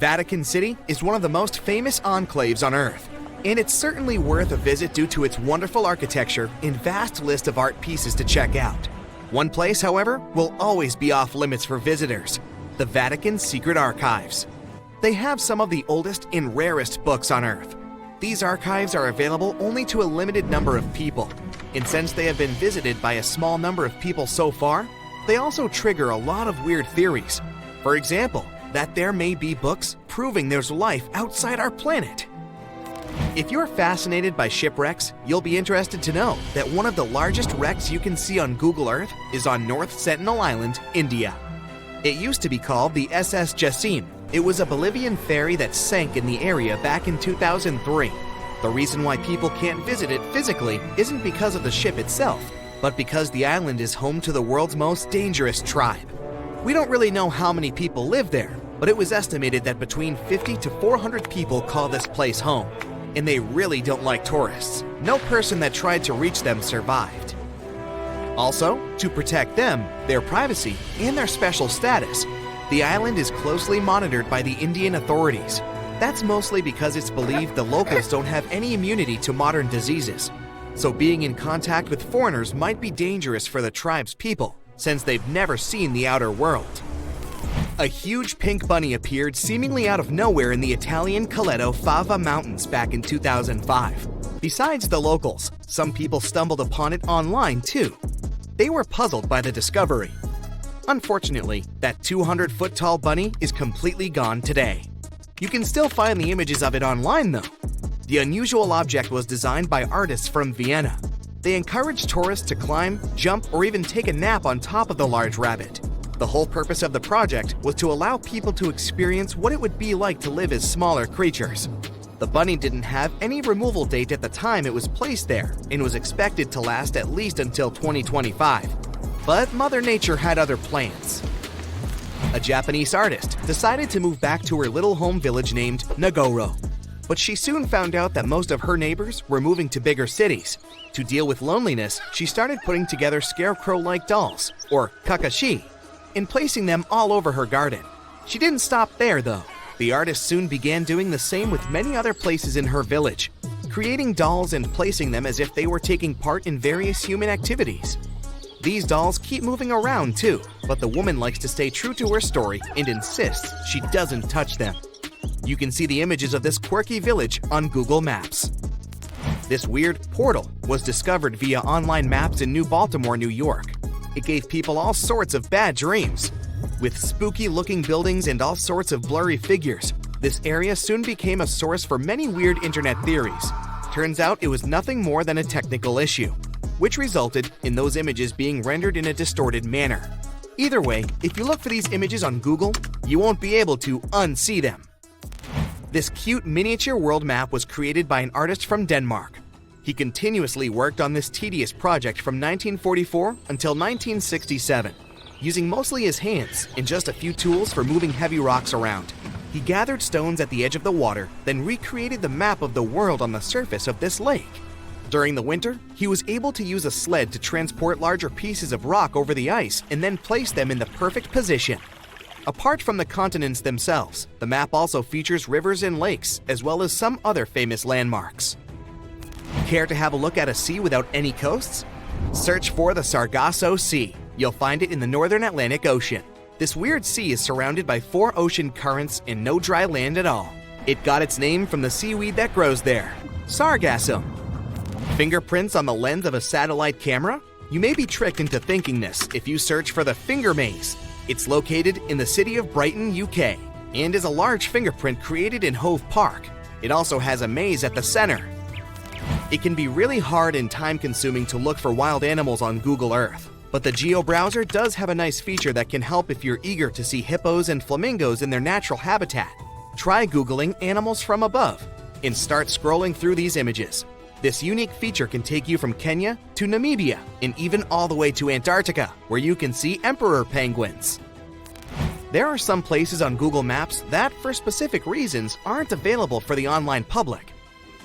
Vatican City is one of the most famous enclaves on Earth, and it's certainly worth a visit due to its wonderful architecture and vast list of art pieces to check out. One place, however, will always be off limits for visitors: the Vatican's secret archives. They have some of the oldest and rarest books on Earth. These archives are available only to a limited number of people, and since they have been visited by a small number of people so far, they also trigger a lot of weird theories. For example, that there may be books proving there's life outside our planet. If you're fascinated by shipwrecks, you'll be interested to know that one of the largest wrecks you can see on Google Earth is on North Sentinel Island, India. It used to be called the SS Jacin. It was a Bolivian ferry that sank in the area back in 2003. The reason why people can't visit it physically isn't because of the ship itself, but because the island is home to the world's most dangerous tribe. We don't really know how many people live there, but it was estimated that between 50 to 400 people call this place home. And they really don't like tourists. No person that tried to reach them survived. Also, to protect them, their privacy, and their special status, the island is closely monitored by the Indian authorities. That's mostly because it's believed the locals don't have any immunity to modern diseases. So being in contact with foreigners might be dangerous for the tribe's people, since they've never seen the outer world. A huge pink bunny appeared seemingly out of nowhere in the Italian Coleto Fava Mountains back in 2005. Besides the locals, some people stumbled upon it online too. They were puzzled by the discovery. Unfortunately, that 200-foot-tall bunny is completely gone today. You can still find the images of it online though. The unusual object was designed by artists from Vienna. They encouraged tourists to climb, jump, or even take a nap on top of the large rabbit. The whole purpose of the project was to allow people to experience what it would be like to live as smaller creatures. The bunny didn't have any removal date at the time it was placed there and was expected to last at least until 2025. But Mother Nature had other plans. A Japanese artist decided to move back to her little home village named Nagoro. But she soon found out that most of her neighbors were moving to bigger cities. To deal with loneliness, she started putting together scarecrow-like dolls, or kakashi, and placing them all over her garden. She didn't stop there though. The artist soon began doing the same with many other places in her village, creating dolls and placing them as if they were taking part in various human activities. These dolls keep moving around too, but the woman likes to stay true to her story and insists she doesn't touch them. You can see the images of this quirky village on Google Maps. This weird portal was discovered via online maps in New Baltimore, New York. It gave people all sorts of bad dreams. With spooky-looking buildings and all sorts of blurry figures, this area soon became a source for many weird internet theories. Turns out it was nothing more than a technical issue, which resulted in those images being rendered in a distorted manner. Either way, if you look for these images on Google, you won't be able to unsee them. This cute miniature world map was created by an artist from Denmark. He continuously worked on this tedious project from 1944 until 1967, using mostly his hands and just a few tools for moving heavy rocks around. He gathered stones at the edge of the water, then recreated the map of the world on the surface of this lake. During the winter, he was able to use a sled to transport larger pieces of rock over the ice and then place them in the perfect position. Apart from the continents themselves, the map also features rivers and lakes, as well as some other famous landmarks. Care to have a look at a sea without any coasts? Search for the Sargasso Sea. You'll find it in the northern Atlantic Ocean. This weird sea is surrounded by 4 ocean currents and no dry land at all. It got its name from the seaweed that grows there, sargassum. Fingerprints on the lens of a satellite camera? You may be tricked into thinking this if you search for the Finger Maze. It's located in the city of Brighton, UK, and is a large fingerprint created in Hove Park. It also has a maze at the center. It can be really hard and time-consuming to look for wild animals on Google Earth, but the Geo browser does have a nice feature that can help if you're eager to see hippos and flamingos in their natural habitat. Try Googling animals from above and start scrolling through these images. This unique feature can take you from Kenya to Namibia and even all the way to Antarctica, where you can see emperor penguins. There are some places on Google Maps that, for specific reasons, aren't available for the online public,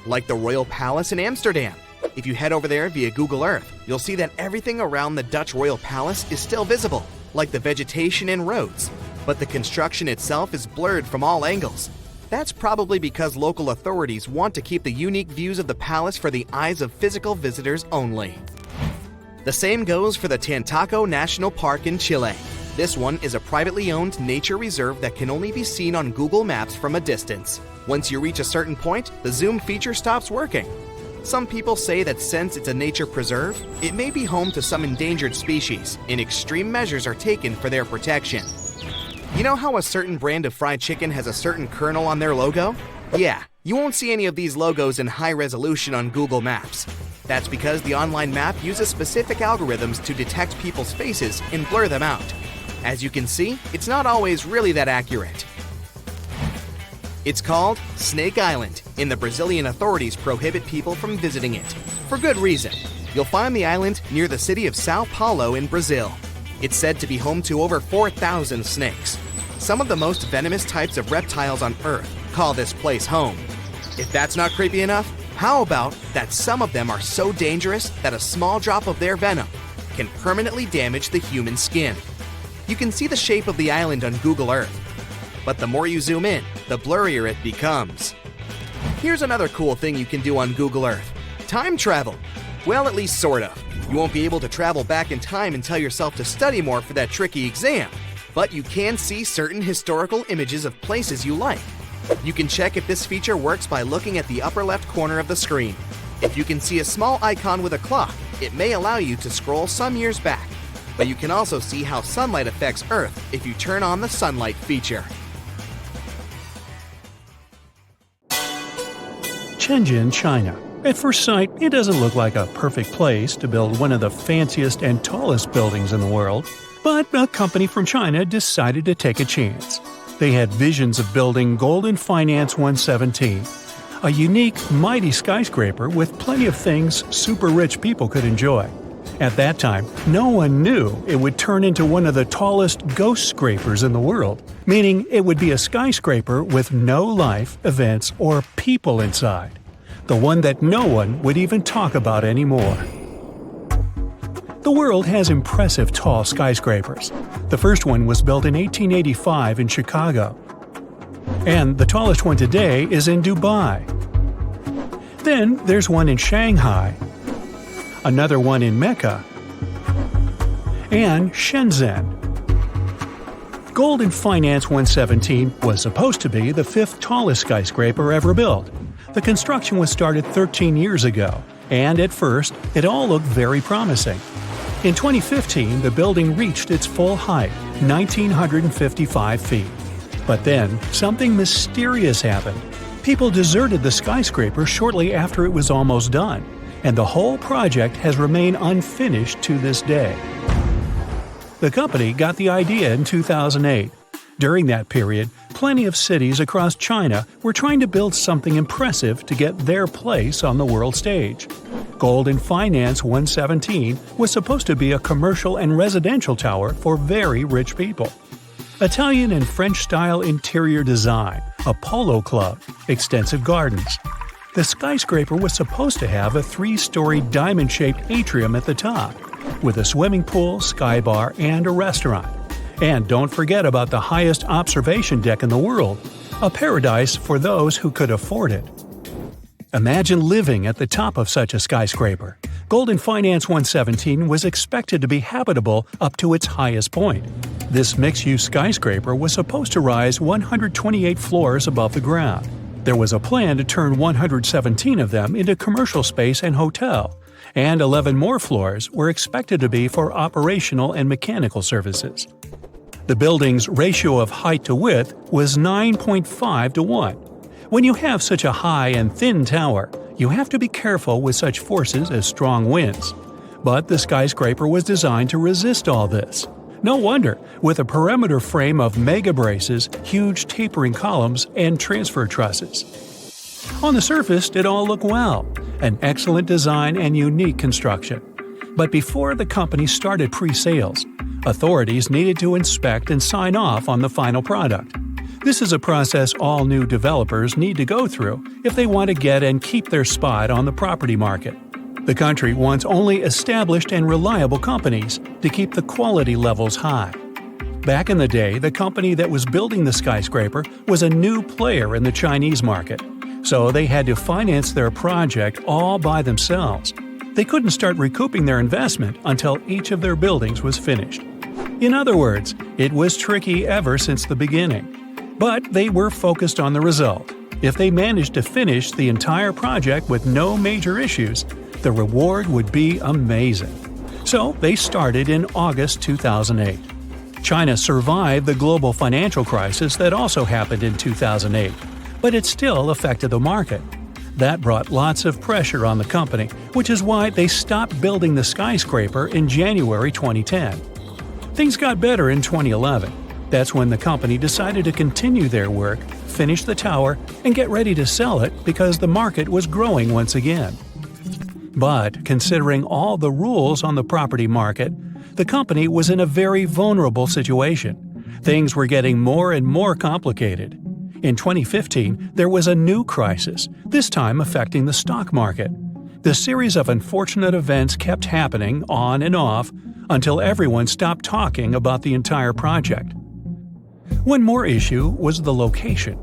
like the Royal Palace in Amsterdam. If you head over there via Google Earth, you'll see that everything around the Dutch Royal Palace is still visible, like the vegetation and roads. but the construction itself is blurred from all angles. That's probably because local authorities want to keep the unique views of the palace for the eyes of physical visitors only. The same goes for the Tantaco National Park in Chile. This one is a privately owned nature reserve that can only be seen on Google Maps from a distance. Once you reach a certain point, the zoom feature stops working. Some people say that since it's a nature preserve, it may be home to some endangered species, and extreme measures are taken for their protection. You know how a certain brand of fried chicken has a certain kernel on their logo? Yeah, you won't see any of these logos in high resolution on Google Maps. That's because the online map uses specific algorithms to detect people's faces and blur them out. As you can see, it's not always really that accurate. It's called Snake Island, and the Brazilian authorities prohibit people from visiting it. For good reason. You'll find the island near the city of Sao Paulo in Brazil. It's said to be home to over 4,000 snakes. Some of the most venomous types of reptiles on Earth call this place home. If that's not creepy enough, how about that some of them are so dangerous that a small drop of their venom can permanently damage the human skin? You can see the shape of the island on Google Earth, but the more you zoom in, the blurrier it becomes. Here's another cool thing you can do on Google Earth: time travel. Well, at least sort of. You won't be able to travel back in time and tell yourself to study more for that tricky exam, but you can see certain historical images of places you like. You can check if this feature works by looking at the upper left corner of the screen. If you can see a small icon with a clock, it may allow you to scroll some years back. But you can also see how sunlight affects Earth if you turn on the sunlight feature. Shenzhen, China. At first sight, it doesn't look like a perfect place to build one of the fanciest and tallest buildings in the world. But a company from China decided to take a chance. They had visions of building Golden Finance 117, a unique, mighty skyscraper with plenty of things super rich people could enjoy. At that time, no one knew it would turn into one of the tallest ghost scrapers in the world, meaning it would be a skyscraper with no life, events, or people inside. The one that no one would even talk about anymore. The world has impressive tall skyscrapers. The first one was built in 1885 in Chicago. And the tallest one today is in Dubai. Then there's one in Shanghai, another one in Mecca, and Shenzhen. Golden Finance 117 was supposed to be the fifth tallest skyscraper ever built. The construction was started 13 years ago, and at first, it all looked very promising. In 2015, the building reached its full height, 1,955 feet. But then, something mysterious happened. People deserted the skyscraper shortly after it was almost done, and the whole project has remained unfinished to this day. The company got the idea in 2008. During that period, plenty of cities across China were trying to build something impressive to get their place on the world stage. Golden Finance 117 was supposed to be a commercial and residential tower for very rich people. Italian and French-style interior design, a polo club, extensive gardens. The skyscraper was supposed to have a 3-story diamond-shaped atrium at the top, with a swimming pool, sky bar, and a restaurant. And don't forget about the highest observation deck in the world, a paradise for those who could afford it. Imagine living at the top of such a skyscraper. Golden Finance 117 was expected to be habitable up to its highest point. This mixed-use skyscraper was supposed to rise 128 floors above the ground. There was a plan to turn 117 of them into commercial space and hotel, and 11 more floors were expected to be for operational and mechanical services. The building's ratio of height to width was 9.5 to 1. When you have such a high and thin tower, you have to be careful with such forces as strong winds. But the skyscraper was designed to resist all this. No wonder, with a perimeter frame of mega braces, huge tapering columns, and transfer trusses. On the surface, it all looked well, an excellent design and unique construction. But before the company started pre-sales, authorities needed to inspect and sign off on the final product. This is a process all new developers need to go through if they want to get and keep their spot on the property market. The country wants only established and reliable companies to keep the quality levels high. Back in the day, the company that was building the skyscraper was a new player in the Chinese market, so they had to finance their project all by themselves. They couldn't start recouping their investment until each of their buildings was finished. In other words, it was tricky ever since the beginning. But they were focused on the result. If they managed to finish the entire project with no major issues, the reward would be amazing. So they started in August 2008. China survived the global financial crisis that also happened in 2008, but it still affected the market. That brought lots of pressure on the company, which is why they stopped building the skyscraper in January 2010. Things got better in 2011. That's when the company decided to continue their work, finish the tower, and get ready to sell it because the market was growing once again. But considering all the rules on the property market, the company was in a very vulnerable situation. Things were getting more and more complicated. In 2015, there was a new crisis, this time affecting the stock market. The series of unfortunate events kept happening on and off until everyone stopped talking about the entire project. One more issue was the location.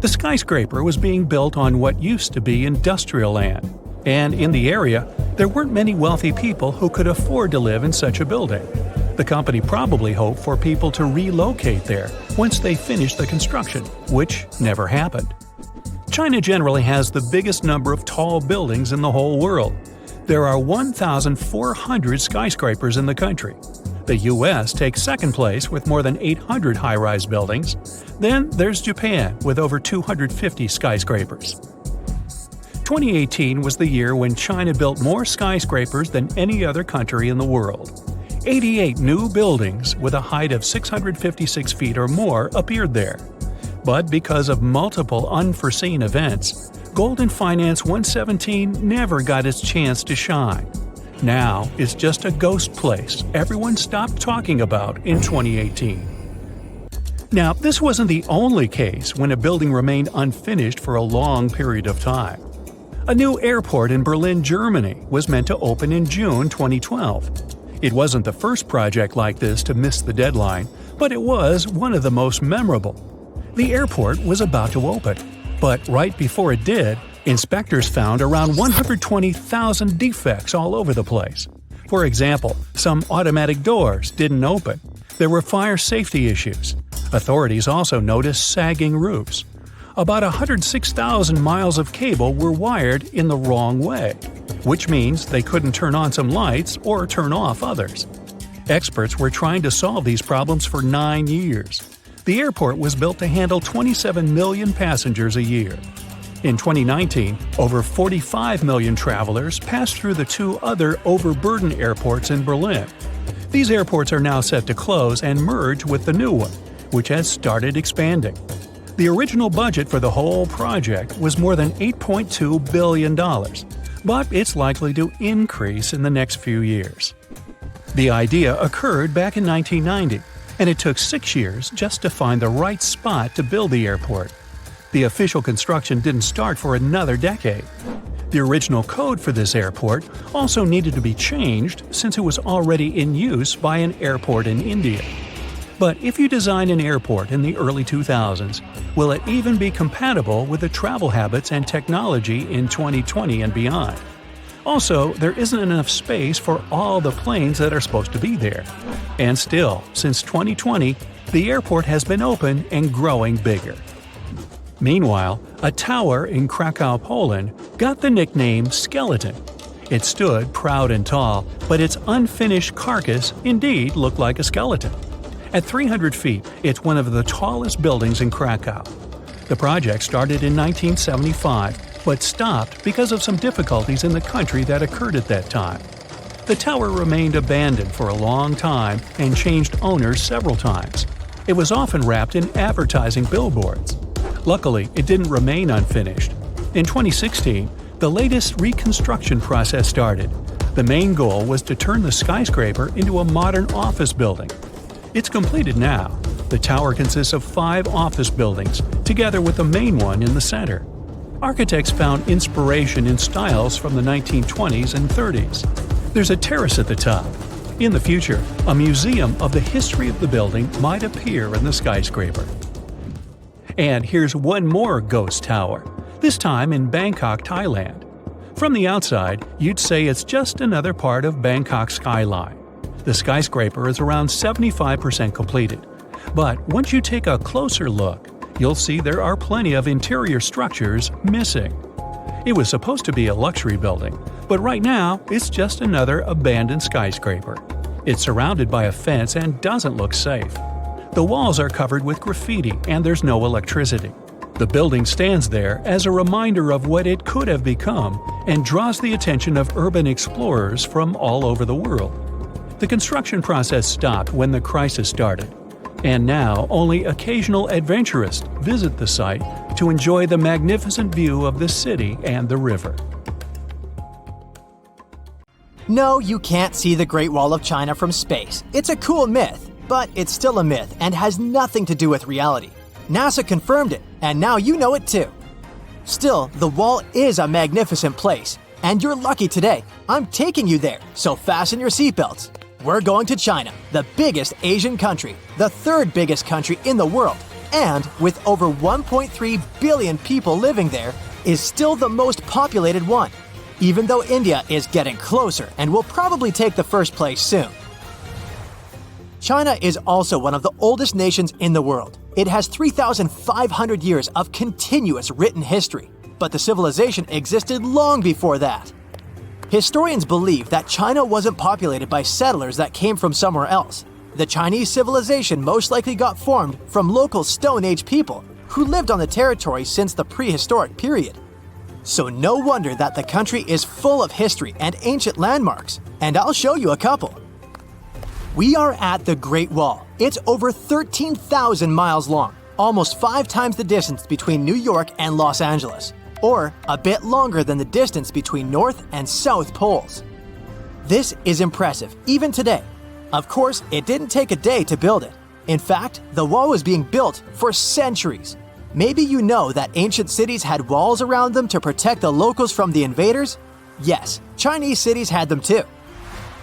The skyscraper was being built on what used to be industrial land, and in the area, there weren't many wealthy people who could afford to live in such a building. The company probably hoped for people to relocate there once they finished the construction, which never happened. China generally has the biggest number of tall buildings in the whole world. There are 1,400 skyscrapers in the country. The US takes second place with more than 800 high-rise buildings. Then there's Japan with over 250 skyscrapers. 2018 was the year when China built more skyscrapers than any other country in the world. 88 new buildings with a height of 656 feet or more appeared there. But because of multiple unforeseen events, Golden Finance 117 never got its chance to shine. Now it's just a ghost place everyone stopped talking about in 2018. Now, this wasn't the only case when a building remained unfinished for a long period of time. A new airport in Berlin, Germany was meant to open in June 2012. It wasn't the first project like this to miss the deadline, but it was one of the most memorable. The airport was about to open, but right before it did, inspectors found around 120,000 defects all over the place. For example, some automatic doors didn't open. There were fire safety issues. Authorities also noticed sagging roofs. About 106,000 miles of cable were wired in the wrong way, which means they couldn't turn on some lights or turn off others. Experts were trying to solve these problems for 9 years. The airport was built to handle 27 million passengers a year. In 2019, over 45 million travelers passed through the two other overburdened airports in Berlin. These airports are now set to close and merge with the new one, which has started expanding. The original budget for the whole project was more than $8.2 billion, but it's likely to increase in the next few years. The idea occurred back in 1990, and it took 6 years just to find the right spot to build the airport. The official construction didn't start for another decade. The original code for this airport also needed to be changed since it was already in use by an airport in India. But if you design an airport in the early 2000s, will it even be compatible with the travel habits and technology in 2020 and beyond? Also, there isn't enough space for all the planes that are supposed to be there. And still, since 2020, the airport has been open and growing bigger. Meanwhile, a tower in Krakow, Poland, got the nickname Skeleton. It stood proud and tall, but its unfinished carcass indeed looked like a skeleton. At 300 feet, it's one of the tallest buildings in Krakow. The project started in 1975, but stopped because of some difficulties in the country that occurred at that time. The tower remained abandoned for a long time and changed owners several times. It was often wrapped in advertising billboards. Luckily, it didn't remain unfinished. In 2016, the latest reconstruction process started. The main goal was to turn the skyscraper into a modern office building. It's completed now. The tower consists of 5 office buildings, together with the main one in the center. Architects found inspiration in styles from the 1920s and 30s. There's a terrace at the top. In the future, a museum of the history of the building might appear in the skyscraper. And here's one more ghost tower, this time in Bangkok, Thailand. From the outside, you'd say it's just another part of Bangkok's skyline. The skyscraper is around 75% completed. But once you take a closer look, you'll see there are plenty of interior structures missing. It was supposed to be a luxury building, but right now it's just another abandoned skyscraper. It's surrounded by a fence and doesn't look safe. The walls are covered with graffiti and there's no electricity. The building stands there as a reminder of what it could have become and draws the attention of urban explorers from all over the world. The construction process stopped when the crisis started, and now only occasional adventurists visit the site to enjoy the magnificent view of the city and the river. No, you can't see the Great Wall of China from space. It's a cool myth, but it's still a myth and has nothing to do with reality. NASA confirmed it, and now you know it too. Still, the wall is a magnificent place, and you're lucky today. I'm taking you there, so fasten your seatbelts. We're going to China, the biggest Asian country, the third biggest country in the world, and with over 1.3 billion people living there, is still the most populated one, even though India is getting closer and will probably take the first place soon. China is also one of the oldest nations in the world. It has 3,500 years of continuous written history, but the civilization existed long before that. Historians believe that China wasn't populated by settlers that came from somewhere else. The Chinese civilization most likely got formed from local Stone Age people who lived on the territory since the prehistoric period. So no wonder that the country is full of history and ancient landmarks, and I'll show you a couple. We are at the Great Wall. It's over 13,000 miles long, almost 5 times the distance between New York and Los Angeles, or a bit longer than the distance between North and South Poles. This is impressive, even today. Of course, it didn't take a day to build it. In fact, the wall was being built for centuries. Maybe you know that ancient cities had walls around them to protect the locals from the invaders? Yes, Chinese cities had them too.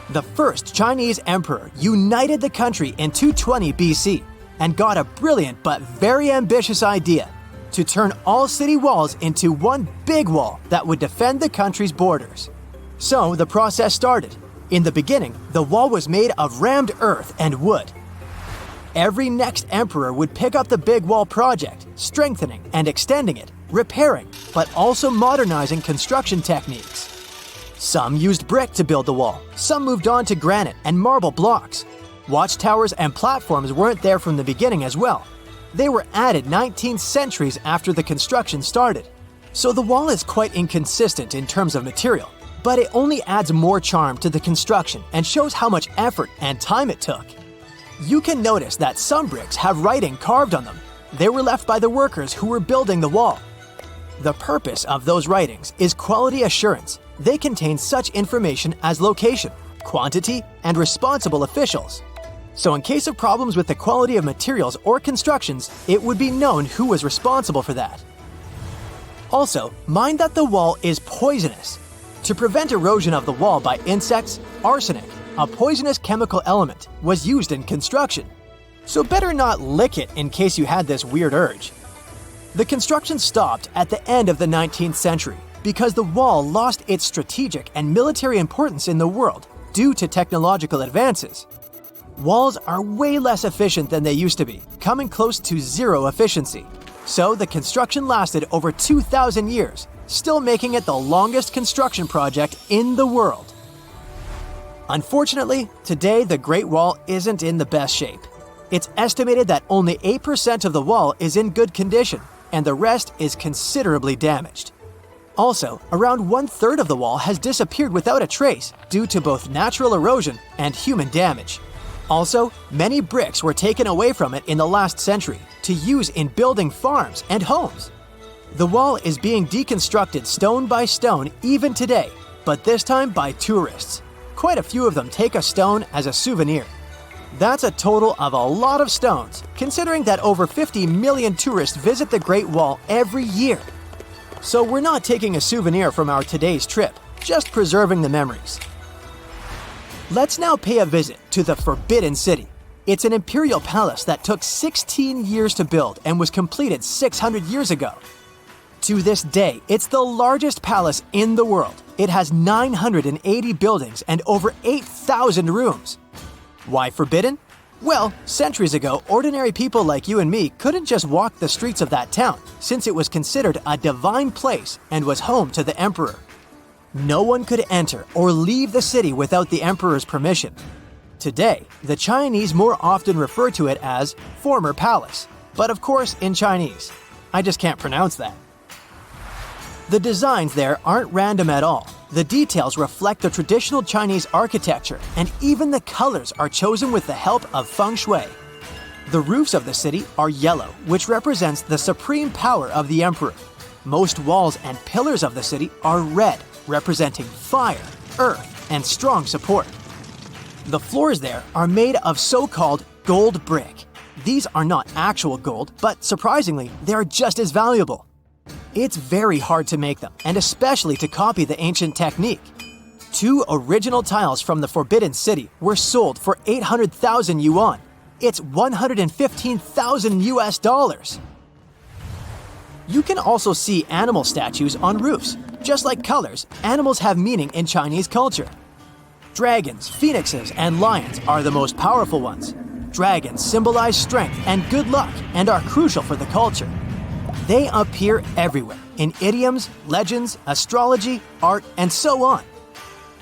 The first Chinese emperor united the country in 220 BC and got a brilliant but very ambitious idea to turn all city walls into one big wall that would defend the country's borders. So the process started. In the beginning, the wall was made of rammed earth and wood. Every next emperor would pick up the big wall project, strengthening and extending it, repairing, but also modernizing construction techniques. Some used brick to build the wall, some moved on to granite and marble blocks. Watchtowers and platforms weren't there from the beginning as well. They were added 19 centuries after the construction started. So the wall is quite inconsistent in terms of material, but it only adds more charm to the construction and shows how much effort and time it took. You can notice that some bricks have writing carved on them. They were left by the workers who were building the wall. The purpose of those writings is quality assurance. They contain such information as location, quantity, and responsible officials. So in case of problems with the quality of materials or constructions, it would be known who was responsible for that. Also, mind that the wall is poisonous. To prevent erosion of the wall by insects, arsenic, a poisonous chemical element, was used in construction. So better not lick it in case you had this weird urge. The construction stopped at the end of the 19th century because the wall lost its strategic and military importance in the world due to technological advances. Walls are way less efficient than they used to be, coming close to zero efficiency. So the construction lasted over 2,000 years, still making it the longest construction project in the world. Unfortunately, today the Great Wall isn't in the best shape. It's estimated that only 8% of the wall is in good condition, and the rest is considerably damaged. Also, around 1/3 of the wall has disappeared without a trace due to both natural erosion and human damage. Also, many bricks were taken away from it in the last century to use in building farms and homes. The wall is being deconstructed stone by stone even today, but this time by tourists. Quite a few of them take a stone as a souvenir. That's a total of a lot of stones, considering that over 50 million tourists visit the Great Wall every year. So we're not taking a souvenir from our today's trip, just preserving the memories. Let's now pay a visit to the Forbidden City. It's an imperial palace that took 16 years to build and was completed 600 years ago. To this day, it's the largest palace in the world. It has 980 buildings and over 8,000 rooms. Why forbidden? Well, centuries ago, ordinary people like you and me couldn't just walk the streets of that town, since it was considered a divine place and was home to the emperor. No one could enter or leave the city without the emperor's permission. Today, the Chinese more often refer to it as former palace, but of course in Chinese. I just can't pronounce that. The designs there aren't random at all. The details reflect the traditional Chinese architecture, and even the colors are chosen with the help of feng shui. The roofs of the city are yellow, which represents the supreme power of the emperor. Most walls and pillars of the city are red, representing fire, earth, and strong support. The floors there are made of so-called gold brick. These are not actual gold, but surprisingly, they are just as valuable. It's very hard to make them, and especially to copy the ancient technique. 2 original tiles from the Forbidden City were sold for 800,000 yuan. It's 115,000 US dollars. You can also see animal statues on roofs. Just like colors, animals have meaning in Chinese culture. Dragons, phoenixes, and lions are the most powerful ones. Dragons symbolize strength and good luck and are crucial for the culture. They appear everywhere, in idioms, legends, astrology, art, and so on.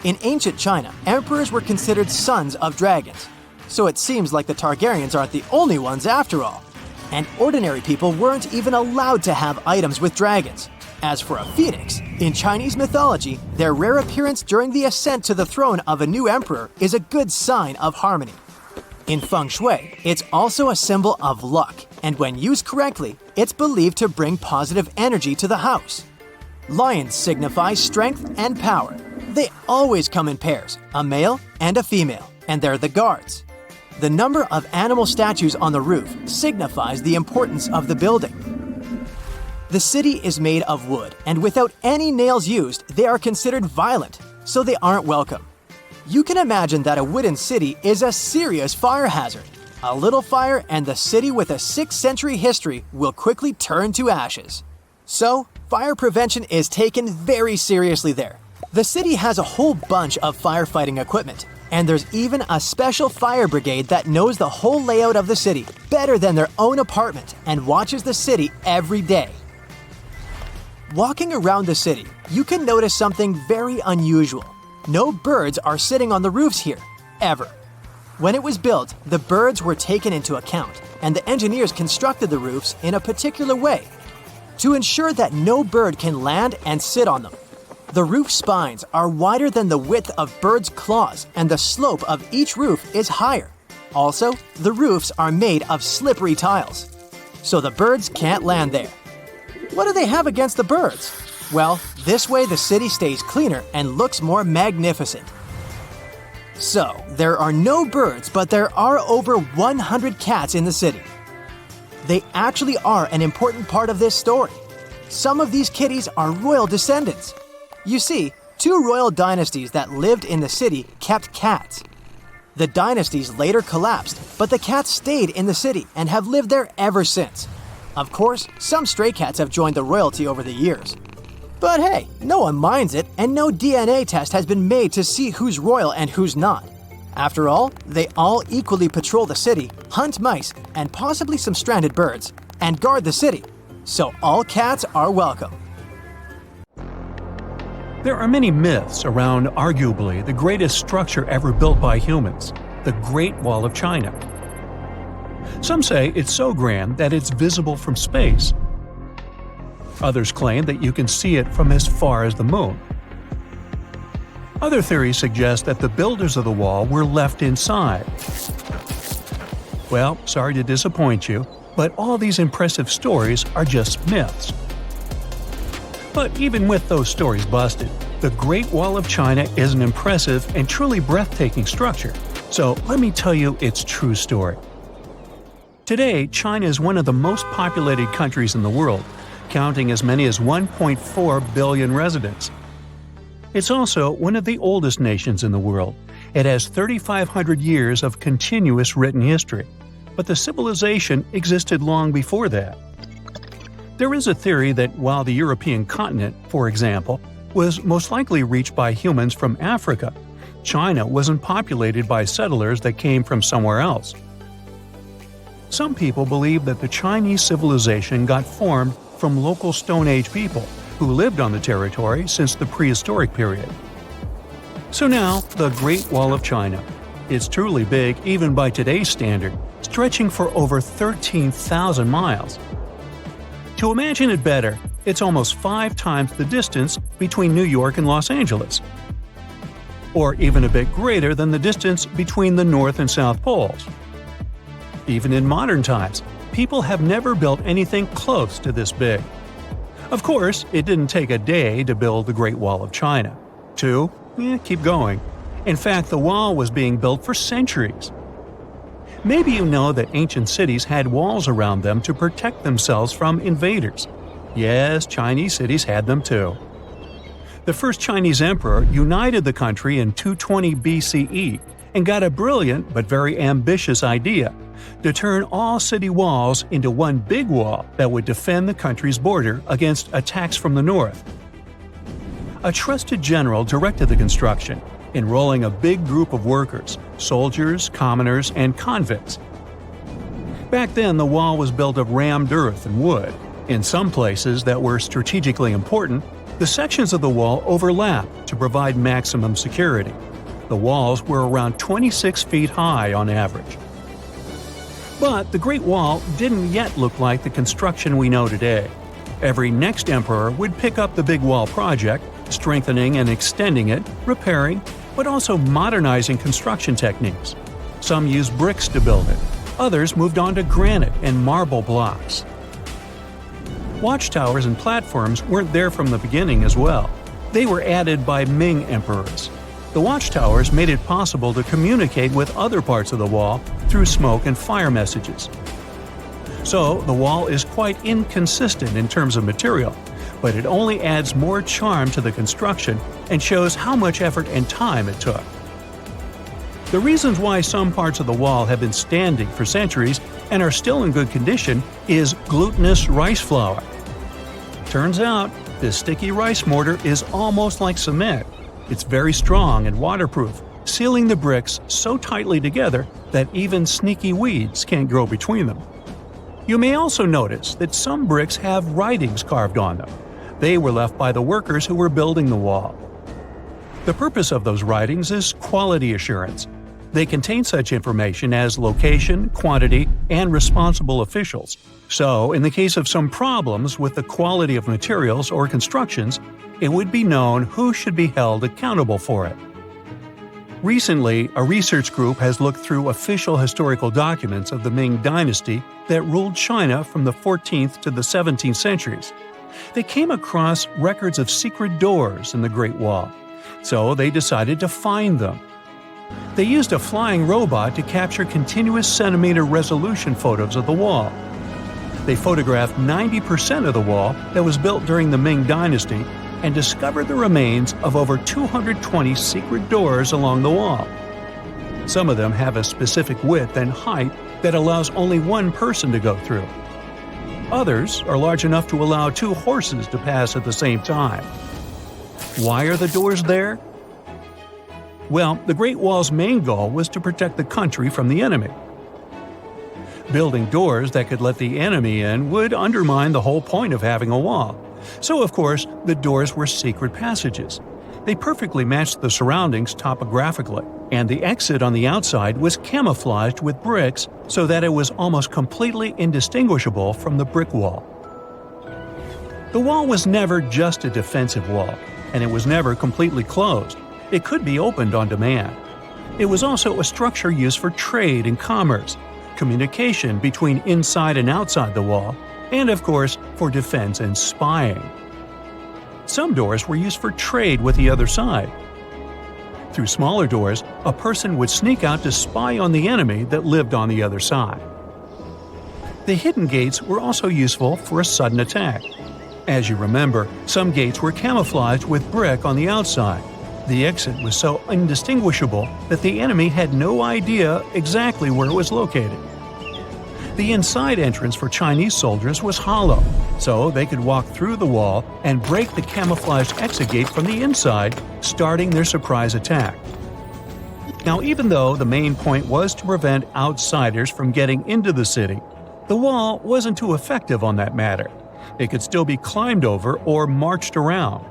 In ancient China, emperors were considered sons of dragons. So it seems like the Targaryens aren't the only ones after all. And ordinary people weren't even allowed to have items with dragons. As for a phoenix, in Chinese mythology, their rare appearance during the ascent to the throne of a new emperor is a good sign of harmony. In feng shui, it's also a symbol of luck, and when used correctly, it's believed to bring positive energy to the house. Lions signify strength and power. They always come in pairs, a male and a female, and they're the guards. The number of animal statues on the roof signifies the importance of the building. The city is made of wood, and without any nails used, they are considered violent, so they aren't welcome. You can imagine that a wooden city is a serious fire hazard. A little fire and the city with a 6th century history will quickly turn to ashes. So, fire prevention is taken very seriously there. The city has a whole bunch of firefighting equipment, and there's even a special fire brigade that knows the whole layout of the city better than their own apartment and watches the city every day. Walking around the city, you can notice something very unusual. No birds are sitting on the roofs here, ever. When it was built, the birds were taken into account, and the engineers constructed the roofs in a particular way to ensure that no bird can land and sit on them. The roof spines are wider than the width of birds' claws, and the slope of each roof is higher. Also, the roofs are made of slippery tiles, so the birds can't land there. What do they have against the birds? Well, this way the city stays cleaner and looks more magnificent. So, there are no birds, but there are over 100 cats in the city. They actually are an important part of this story. Some of these kitties are royal descendants. You see, 2 royal dynasties that lived in the city kept cats. The dynasties later collapsed, but the cats stayed in the city and have lived there ever since. Of course, some stray cats have joined the royalty over the years. But hey, no one minds it, and no DNA test has been made to see who's royal and who's not. After all, they all equally patrol the city, hunt mice, and possibly some stranded birds, and guard the city. So all cats are welcome. There are many myths around arguably the greatest structure ever built by humans, the Great Wall of China. Some say it's so grand that it's visible from space. Others claim that you can see it from as far as the moon. Other theories suggest that the builders of the wall were left inside. Well, sorry to disappoint you, but all these impressive stories are just myths. But even with those stories busted, the Great Wall of China is an impressive and truly breathtaking structure. So let me tell you its true story. Today, China is one of the most populated countries in the world, counting as many as 1.4 billion residents. It's also one of the oldest nations in the world, It has 3,500 years of continuous written history, but the civilization existed long before that. There is a theory that while the European continent, for example, was most likely reached by humans from Africa, China wasn't populated by settlers that came from somewhere else. Some people believe that the Chinese civilization got formed from local Stone Age people who lived on the territory since the prehistoric period. So now, the Great Wall of China. It's truly big even by today's standard, stretching for over 13,000 miles. To imagine it better, it's almost 5 times the distance between New York and Los Angeles. Or even a bit greater than the distance between the North and South Poles. Even in modern times, people have never built anything close to this big. Of course, it didn't take a day to build the Great Wall of China. 2? Keep going. In fact, the wall was being built for centuries. Maybe you know that ancient cities had walls around them to protect themselves from invaders. Yes, Chinese cities had them too. The first Chinese emperor united the country in 220 BCE and got a brilliant but very ambitious idea to turn all city walls into one big wall that would defend the country's border against attacks from the north. A trusted general directed the construction, enrolling a big group of workers, soldiers, commoners, and convicts. Back then, the wall was built of rammed earth and wood. In some places that were strategically important, the sections of the wall overlapped to provide maximum security. The walls were around 26 feet high on average. But the Great Wall didn't yet look like the construction we know today. Every next emperor would pick up the big wall project, strengthening and extending it, repairing, but also modernizing construction techniques. Some used bricks to build it. Others moved on to granite and marble blocks. Watchtowers and platforms weren't there from the beginning as well. They were added by Ming emperors. The watchtowers made it possible to communicate with other parts of the wall through smoke and fire messages. So, the wall is quite inconsistent in terms of material, but it only adds more charm to the construction and shows how much effort and time it took. The reasons why some parts of the wall have been standing for centuries and are still in good condition is glutinous rice flour. Turns out, this sticky rice mortar is almost like cement. It's very strong and waterproof, sealing the bricks so tightly together that even sneaky weeds can't grow between them. You may also notice that some bricks have writings carved on them. They were left by the workers who were building the wall. The purpose of those writings is quality assurance. They contain such information as location, quantity, and responsible officials. So, in the case of some problems with the quality of materials or constructions, it would be known who should be held accountable for it. Recently, a research group has looked through official historical documents of the Ming Dynasty that ruled China from the 14th to the 17th centuries. They came across records of secret doors in the Great Wall, so they decided to find them. They used a flying robot to capture continuous centimeter resolution photos of the wall. They photographed 90% of the wall that was built during the Ming Dynasty and discovered the remains of over 220 secret doors along the wall. Some of them have a specific width and height that allows only one person to go through. Others are large enough to allow 2 horses to pass at the same time. Why are the doors there? Well, the Great Wall's main goal was to protect the country from the enemy. Building doors that could let the enemy in would undermine the whole point of having a wall. So, of course, the doors were secret passages. They perfectly matched the surroundings topographically, and the exit on the outside was camouflaged with bricks so that it was almost completely indistinguishable from the brick wall. The wall was never just a defensive wall, and it was never completely closed. It could be opened on demand. It was also a structure used for trade and commerce, communication between inside and outside the wall, and of course, for defense and spying. Some doors were used for trade with the other side. Through smaller doors, a person would sneak out to spy on the enemy that lived on the other side. The hidden gates were also useful for a sudden attack. As you remember, some gates were camouflaged with brick on the outside. The exit was so indistinguishable that the enemy had no idea exactly where it was located. The inside entrance for Chinese soldiers was hollow, so they could walk through the wall and break the camouflaged exit gate from the inside, starting their surprise attack. Now, even though the main point was to prevent outsiders from getting into the city, the wall wasn't too effective on that matter. It could still be climbed over or marched around.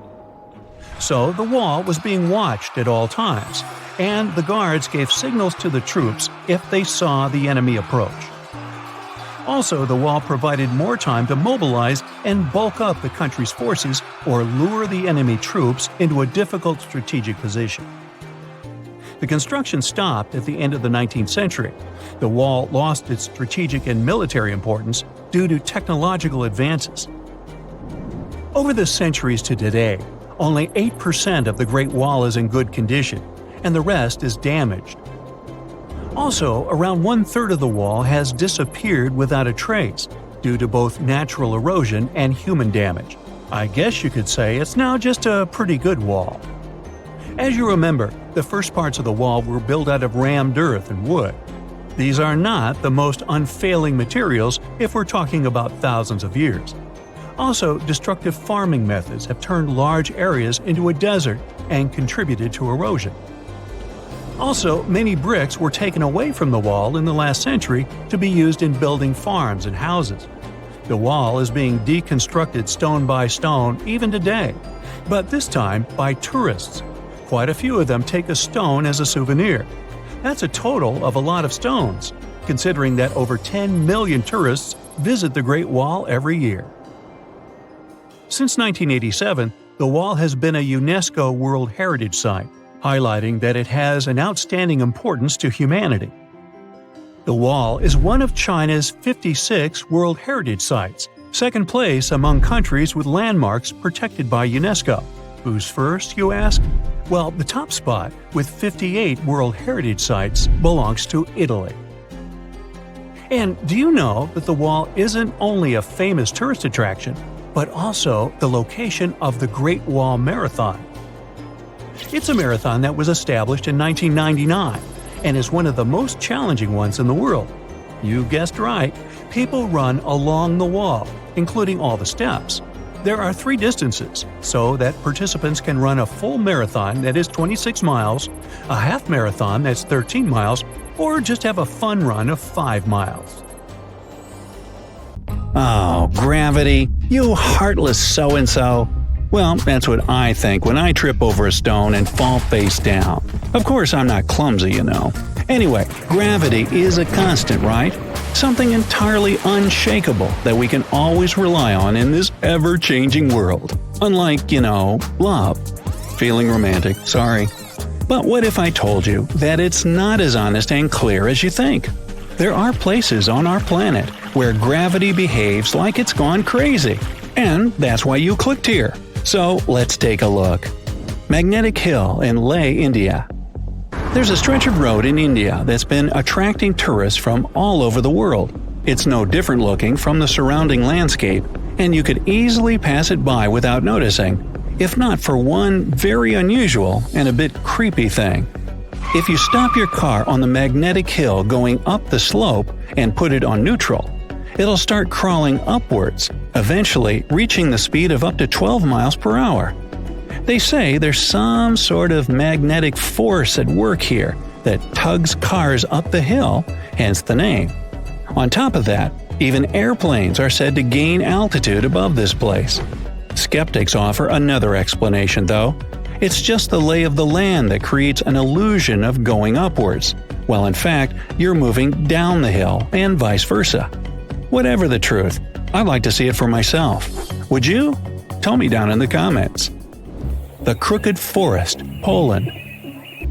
So the wall was being watched at all times, and the guards gave signals to the troops if they saw the enemy approach. Also, the wall provided more time to mobilize and bulk up the country's forces or lure the enemy troops into a difficult strategic position. The construction stopped at the end of the 19th century. The wall lost its strategic and military importance due to technological advances. Over the centuries to today, only 8% of the Great Wall is in good condition, and the rest is damaged. Also, around 1/3 of the wall has disappeared without a trace, due to both natural erosion and human damage. I guess you could say it's now just a pretty good wall. As you remember, the first parts of the wall were built out of rammed earth and wood. These are not the most unfailing materials if we're talking about thousands of years. Also, destructive farming methods have turned large areas into a desert and contributed to erosion. Also, many bricks were taken away from the wall in the last century to be used in building farms and houses. The wall is being deconstructed stone by stone even today, but this time by tourists. Quite a few of them take a stone as a souvenir. That's a total of a lot of stones, considering that over 10 million tourists visit the Great Wall every year. Since 1987, the wall has been a UNESCO World Heritage Site, highlighting that it has an outstanding importance to humanity. The wall is one of China's 56 World Heritage Sites, second place among countries with landmarks protected by UNESCO. Who's first, you ask? Well, the top spot, with 58 World Heritage Sites, belongs to Italy. And do you know that the wall isn't only a famous tourist attraction, but also the location of the Great Wall Marathon? It's a marathon that was established in 1999 and is one of the most challenging ones in the world. You guessed right, people run along the wall, including all the steps. There are 3 distances, so that participants can run a full marathon that is 26 miles, a half marathon that's 13 miles, or just have a fun run of 5 miles. Oh, gravity, you heartless so-and-so. Well, that's what I think when I trip over a stone and fall face down. Of course, I'm not clumsy, you know. Anyway, gravity is a constant, right? Something entirely unshakable that we can always rely on in this ever-changing world. Unlike, love. Feeling romantic, sorry. But what if I told you that it's not as honest and clear as you think? There are places on our planet where gravity behaves like it's gone crazy. And that's why you clicked here. So let's take a look. Magnetic Hill in Leh, India. There's a stretch of road in India that's been attracting tourists from all over the world. It's no different looking from the surrounding landscape, and you could easily pass it by without noticing, if not for one very unusual and a bit creepy thing. If you stop your car on the magnetic hill going up the slope and put it on neutral, it'll start crawling upwards, eventually reaching the speed of up to 12 miles per hour. They say there's some sort of magnetic force at work here that tugs cars up the hill, hence the name. On top of that, even airplanes are said to gain altitude above this place. Skeptics offer another explanation, though. It's just the lay of the land that creates an illusion of going upwards, while in fact you're moving down the hill and vice versa. Whatever the truth, I'd like to see it for myself. Would you? Tell me down in the comments. The Crooked Forest, Poland.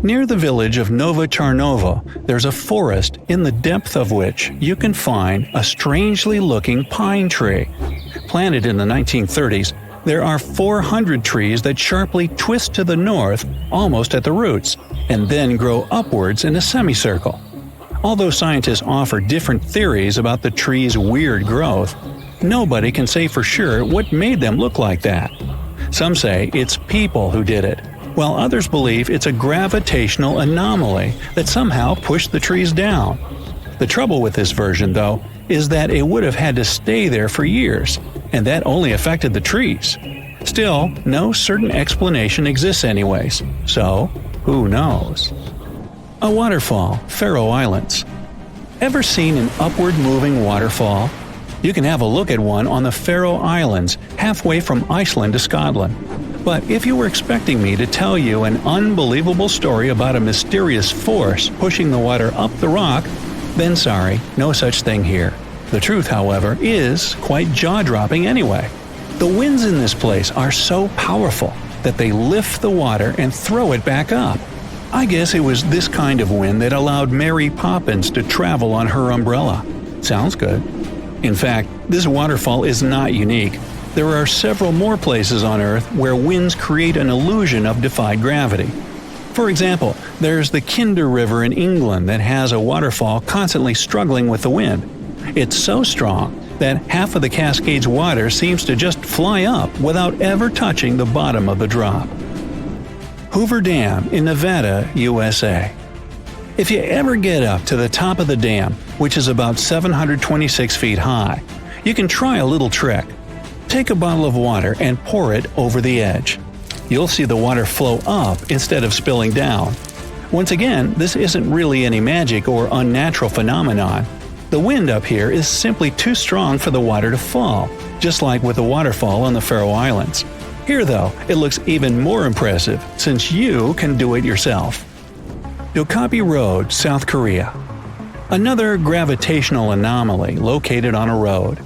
Near the village of Nowa Czarnowo, there's a forest in the depth of which you can find a strangely looking pine tree. Planted in the 1930s, there are 400 trees that sharply twist to the north almost at the roots, and then grow upwards in a semicircle. Although scientists offer different theories about the tree's weird growth, nobody can say for sure what made them look like that. Some say it's people who did it, while others believe it's a gravitational anomaly that somehow pushed the trees down. The trouble with this version, though, is that it would have had to stay there for years, and that only affected the trees. Still, no certain explanation exists anyways, so who knows? A waterfall, Faroe Islands. Ever seen an upward-moving waterfall? You can have a look at one on the Faroe Islands, halfway from Iceland to Scotland. But if you were expecting me to tell you an unbelievable story about a mysterious force pushing the water up the rock, then sorry, no such thing here. The truth, however, is quite jaw-dropping anyway. The winds in this place are so powerful that they lift the water and throw it back up. I guess it was this kind of wind that allowed Mary Poppins to travel on her umbrella. Sounds good. In fact, this waterfall is not unique. There are several more places on Earth where winds create an illusion of defied gravity. For example, there's the Kinder River in England that has a waterfall constantly struggling with the wind. It's so strong that half of the Cascades water seems to just fly up without ever touching the bottom of the drop. Hoover Dam in Nevada, USA. If you ever get up to the top of the dam, which is about 726 feet high, you can try a little trick. Take a bottle of water and pour it over the edge. You'll see the water flow up instead of spilling down. Once again, this isn't really any magic or unnatural phenomenon. The wind up here is simply too strong for the water to fall, just like with the waterfall on the Faroe Islands. Here, though, it looks even more impressive since you can do it yourself. Dokkaebi Road, South Korea. Another gravitational anomaly located on a road.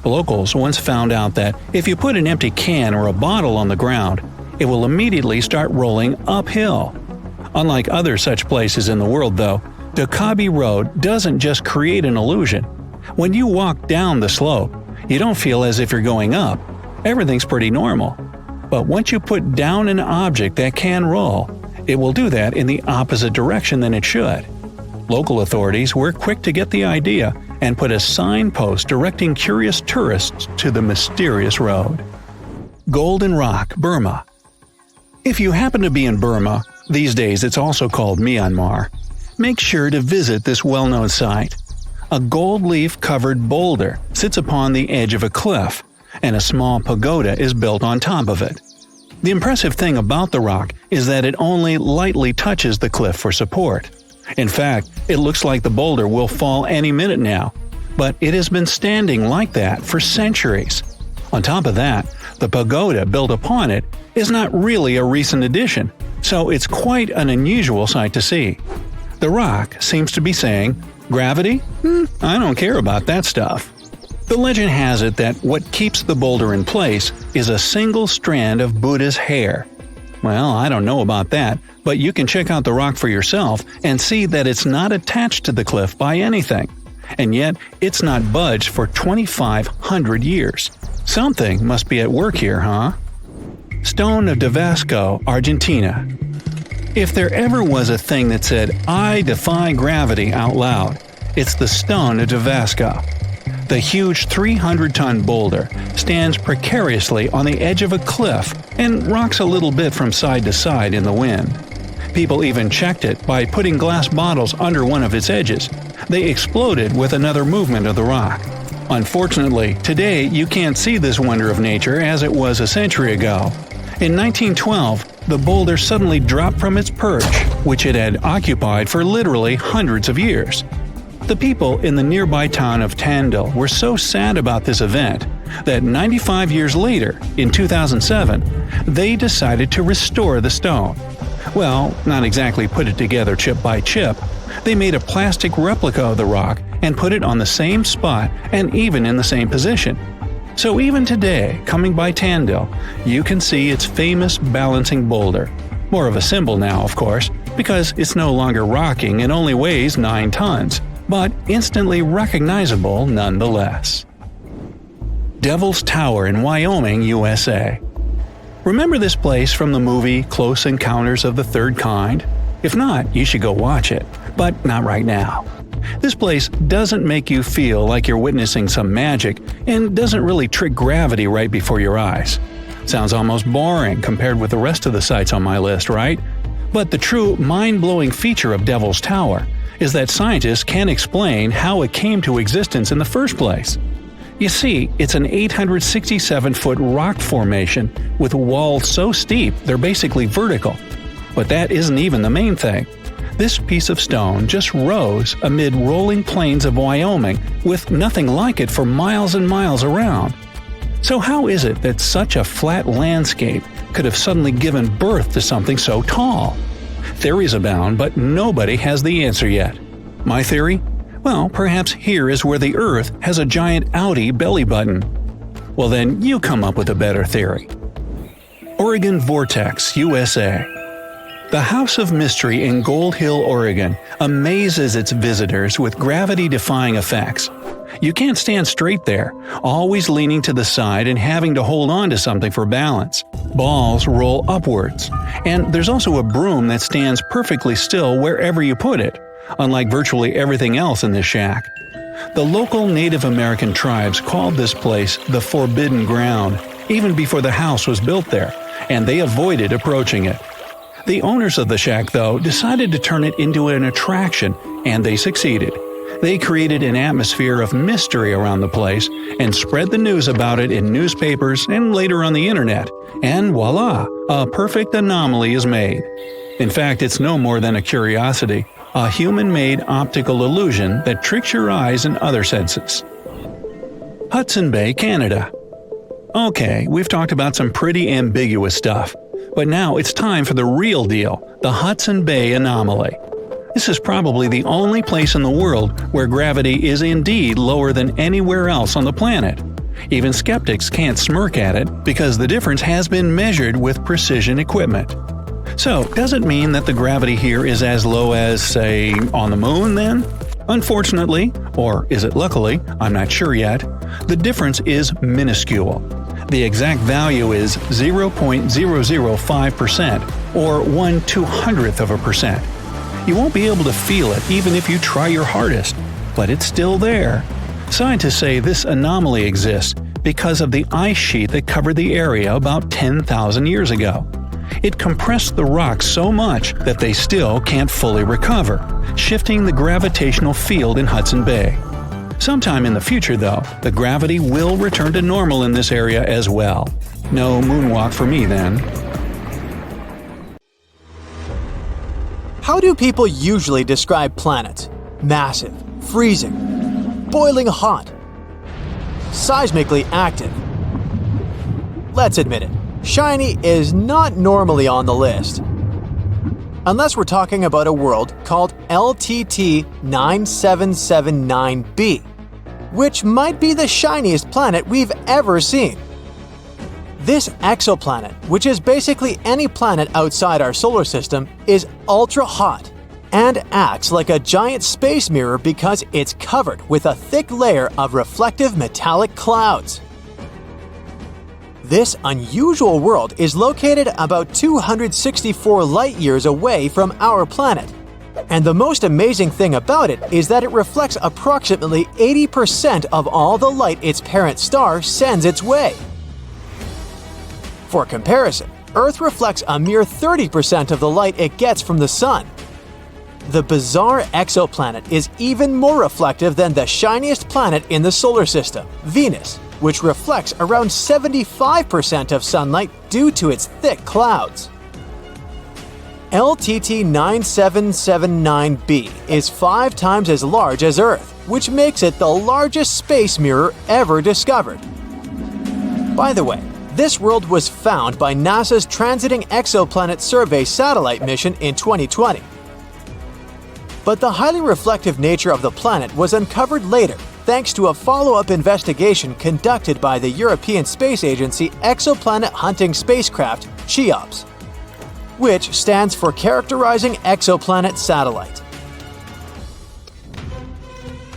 Locals once found out that if you put an empty can or a bottle on the ground, it will immediately start rolling uphill. Unlike other such places in the world, though, Dokkaebi Road doesn't just create an illusion. When you walk down the slope, you don't feel as if you're going up. Everything's pretty normal. But once you put down an object that can roll, it will do that in the opposite direction than it should. Local authorities were quick to get the idea and put a signpost directing curious tourists to the mysterious road. Golden Rock, Burma. If you happen to be in Burma, these days it's also called Myanmar, make sure to visit this well-known site. A gold leaf-covered boulder sits upon the edge of a cliff, and a small pagoda is built on top of it. The impressive thing about the rock is that it only lightly touches the cliff for support. In fact, it looks like the boulder will fall any minute now, but it has been standing like that for centuries. On top of that, the pagoda built upon it is not really a recent addition, so it's quite an unusual sight to see. The rock seems to be saying, "Gravity? I don't care about that stuff." The legend has it that what keeps the boulder in place is a single strand of Buddha's hair. Well, I don't know about that, but you can check out the rock for yourself and see that it's not attached to the cliff by anything. And yet, it's not budged for 2,500 years. Something must be at work here, huh? Stone of Damasco, Argentina. If there ever was a thing that said, "I defy gravity" out loud, it's the Stone of Damasco. The huge 300-ton boulder stands precariously on the edge of a cliff and rocks a little bit from side to side in the wind. People even checked it by putting glass bottles under one of its edges. They exploded with another movement of the rock. Unfortunately, today you can't see this wonder of nature as it was a century ago. In 1912, the boulder suddenly dropped from its perch, which it had occupied for literally hundreds of years. The people in the nearby town of Tandil were so sad about this event that 95 years later, in 2007, they decided to restore the stone. Well, not exactly put it together chip by chip. They made a plastic replica of the rock and put it on the same spot and even in the same position. So even today, coming by Tandil, you can see its famous balancing boulder. More of a symbol now, of course, because it's no longer rocking and only weighs 9 tons. But instantly recognizable nonetheless. Devil's Tower in Wyoming, USA. Remember this place from the movie Close Encounters of the Third Kind? If not, you should go watch it, but not right now. This place doesn't make you feel like you're witnessing some magic and doesn't really trick gravity right before your eyes. Sounds almost boring compared with the rest of the sites on my list, right? But the true mind-blowing feature of Devil's Tower is that scientists can't explain how it came to existence in the first place. You see, it's an 867-foot rock formation with walls so steep they're basically vertical. But that isn't even the main thing. This piece of stone just rose amid rolling plains of Wyoming with nothing like it for miles and miles around. So how is it that such a flat landscape could have suddenly given birth to something so tall? Theories abound, but nobody has the answer yet. My theory? Well, perhaps here is where the Earth has a giant outie belly button. Well then, you come up with a better theory. Oregon Vortex, USA. The House of Mystery in Gold Hill, Oregon amazes its visitors with gravity-defying effects. You can't stand straight there, always leaning to the side and having to hold on to something for balance. Balls roll upwards. And there's also a broom that stands perfectly still wherever you put it, unlike virtually everything else in this shack. The local Native American tribes called this place the Forbidden Ground, even before the house was built there, and they avoided approaching it. The owners of the shack, though, decided to turn it into an attraction, and they succeeded. They created an atmosphere of mystery around the place and spread the news about it in newspapers and later on the internet. And voila, a perfect anomaly is made. In fact, it's no more than a curiosity, a human-made optical illusion that tricks your eyes and other senses. Hudson Bay, Canada. Okay, we've talked about some pretty ambiguous stuff, but now it's time for the real deal, the Hudson Bay anomaly. This is probably the only place in the world where gravity is indeed lower than anywhere else on the planet. Even skeptics can't smirk at it because the difference has been measured with precision equipment. So, does it mean that the gravity here is as low as, say, on the moon then? Unfortunately, or is it luckily, I'm not sure yet, the difference is minuscule. The exact value is 0.005%, or 1/200%. You won't be able to feel it even if you try your hardest, but it's still there. Scientists say this anomaly exists because of the ice sheet that covered the area about 10,000 years ago. It compressed the rocks so much that they still can't fully recover, shifting the gravitational field in Hudson Bay. Sometime in the future, though, the gravity will return to normal in this area as well. No moonwalk for me then. How do people usually describe planets? Massive, freezing, boiling hot, seismically active. Let's admit it, shiny is not normally on the list. Unless we're talking about a world called LTT 9779b, which might be the shiniest planet we've ever seen. This exoplanet, which is basically any planet outside our solar system, is ultra hot and acts like a giant space mirror because it's covered with a thick layer of reflective metallic clouds. This unusual world is located about 264 light-years away from our planet. And the most amazing thing about it is that it reflects approximately 80% of all the light its parent star sends its way. For comparison, Earth reflects a mere 30% of the light it gets from the Sun. The bizarre exoplanet is even more reflective than the shiniest planet in the solar system, Venus, which reflects around 75% of sunlight due to its thick clouds. LTT 9779b is 5 times as large as Earth, which makes it the largest space mirror ever discovered. By the way, this world was found by NASA's Transiting Exoplanet Survey satellite mission in 2020. But the highly reflective nature of the planet was uncovered later thanks to a follow-up investigation conducted by the European Space Agency Exoplanet Hunting Spacecraft, CHEOPS, which stands for Characterizing Exoplanet Satellite.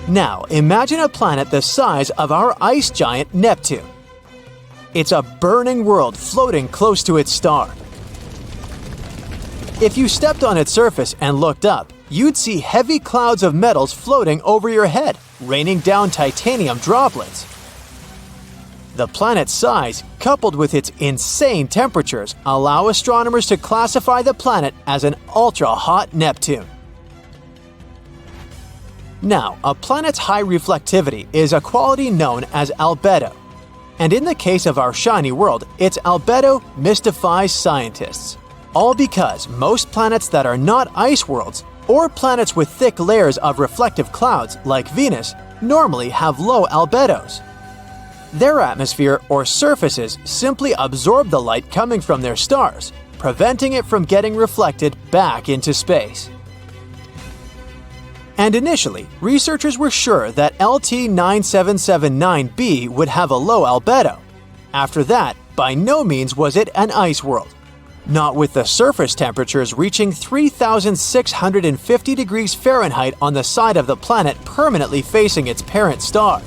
Now, imagine a planet the size of our ice giant Neptune. It's a burning world floating close to its star. If you stepped on its surface and looked up, you'd see heavy clouds of metals floating over your head, raining down titanium droplets. The planet's size, coupled with its insane temperatures, allow astronomers to classify the planet as an ultra-hot Neptune. Now, a planet's high reflectivity is a quality known as albedo. And in the case of our shiny world, its albedo mystifies scientists. All because most planets that are not ice worlds, or planets with thick layers of reflective clouds like Venus, normally have low albedos. Their atmosphere or surfaces simply absorb the light coming from their stars, preventing it from getting reflected back into space. And initially, researchers were sure that LT9779b would have a low albedo. After that, by no means was it an ice world. Not with the surface temperatures reaching 3,650 degrees Fahrenheit on the side of the planet permanently facing its parent star.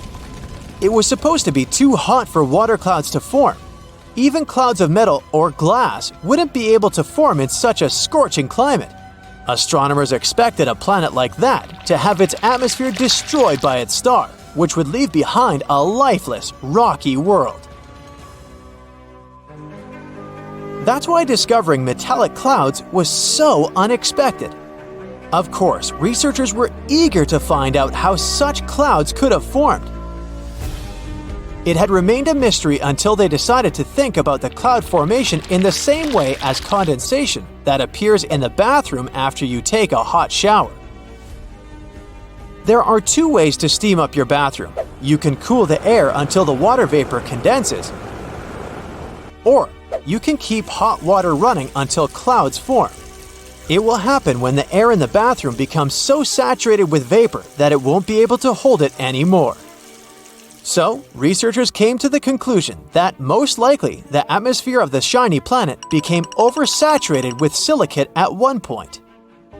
It was supposed to be too hot for water clouds to form. Even clouds of metal or glass wouldn't be able to form in such a scorching climate. Astronomers expected a planet like that to have its atmosphere destroyed by its star, which would leave behind a lifeless, rocky world. That's why discovering metallic clouds was so unexpected. Of course, researchers were eager to find out how such clouds could have formed. It had remained a mystery until they decided to think about the cloud formation in the same way as condensation that appears in the bathroom after you take a hot shower. There are two ways to steam up your bathroom. You can cool the air until the water vapor condenses, or you can keep hot water running until clouds form. It will happen when the air in the bathroom becomes so saturated with vapor that it won't be able to hold it anymore. So, researchers came to the conclusion that most likely the atmosphere of the shiny planet became oversaturated with silicate at one point.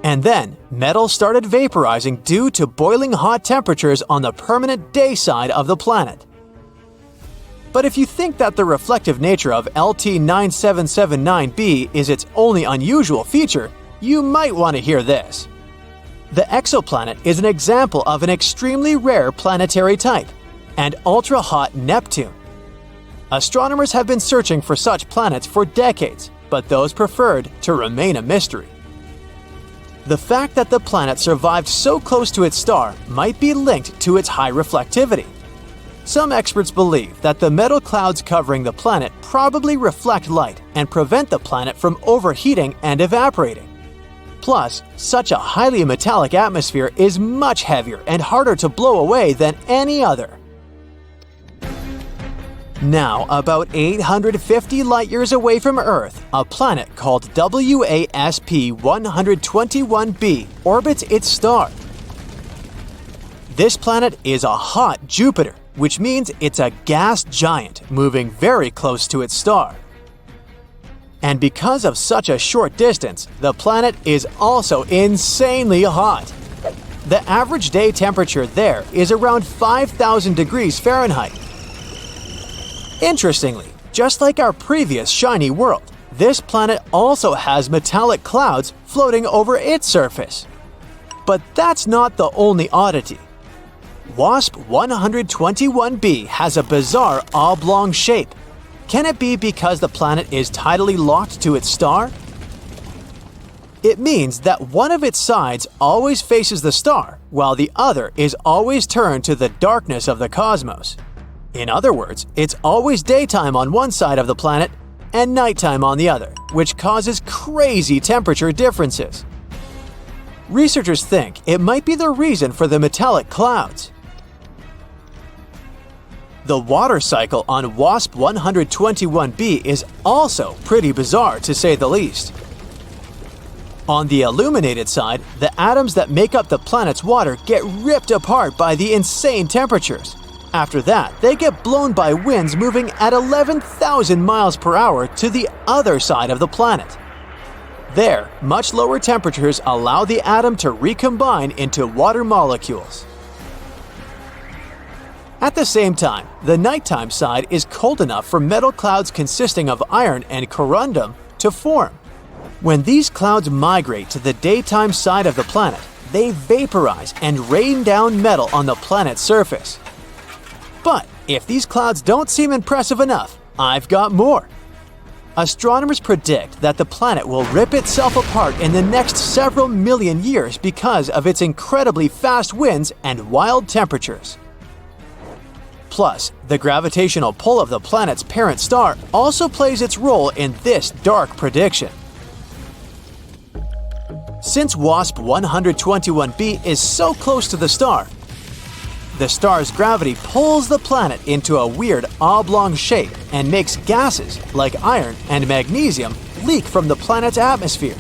And then, metal started vaporizing due to boiling hot temperatures on the permanent day side of the planet. But if you think that the reflective nature of LT9779b is its only unusual feature, you might want to hear this. The exoplanet is an example of an extremely rare planetary type, and ultra-hot Neptune. Astronomers have been searching for such planets for decades, but those preferred to remain a mystery. The fact that the planet survived so close to its star might be linked to its high reflectivity. Some experts believe that the metal clouds covering the planet probably reflect light and prevent the planet from overheating and evaporating. Plus, such a highly metallic atmosphere is much heavier and harder to blow away than any other. Now, about 850 light-years away from Earth, a planet called WASP 121b orbits its star. This planet is a hot Jupiter, which means it's a gas giant moving very close to its star. And because of such a short distance, the planet is also insanely hot. The average day temperature there is around 5,000 degrees Fahrenheit. Interestingly, just like our previous shiny world, this planet also has metallic clouds floating over its surface. But that's not the only oddity. WASP 121b has a bizarre oblong shape. Can it be because the planet is tidally locked to its star? It means that one of its sides always faces the star, while the other is always turned to the darkness of the cosmos. In other words, it's always daytime on one side of the planet and nighttime on the other, which causes crazy temperature differences. Researchers think it might be the reason for the metallic clouds. The water cycle on WASP 121b is also pretty bizarre, to say the least. On the illuminated side, the atoms that make up the planet's water get ripped apart by the insane temperatures. After that, they get blown by winds moving at 11,000 miles per hour to the other side of the planet. There, much lower temperatures allow the atom to recombine into water molecules. At the same time, the nighttime side is cold enough for metal clouds consisting of iron and corundum to form. When these clouds migrate to the daytime side of the planet, they vaporize and rain down metal on the planet's surface. But If these clouds don't seem impressive enough, I've got more. Astronomers predict that the planet will rip itself apart in the next several million years because of its incredibly fast winds and wild temperatures. Plus, the gravitational pull of the planet's parent star also plays its role in this dark prediction. Since WASP 121b is so close to the star's gravity pulls the planet into a weird oblong shape and makes gases like iron and magnesium leak from the planet's atmosphere.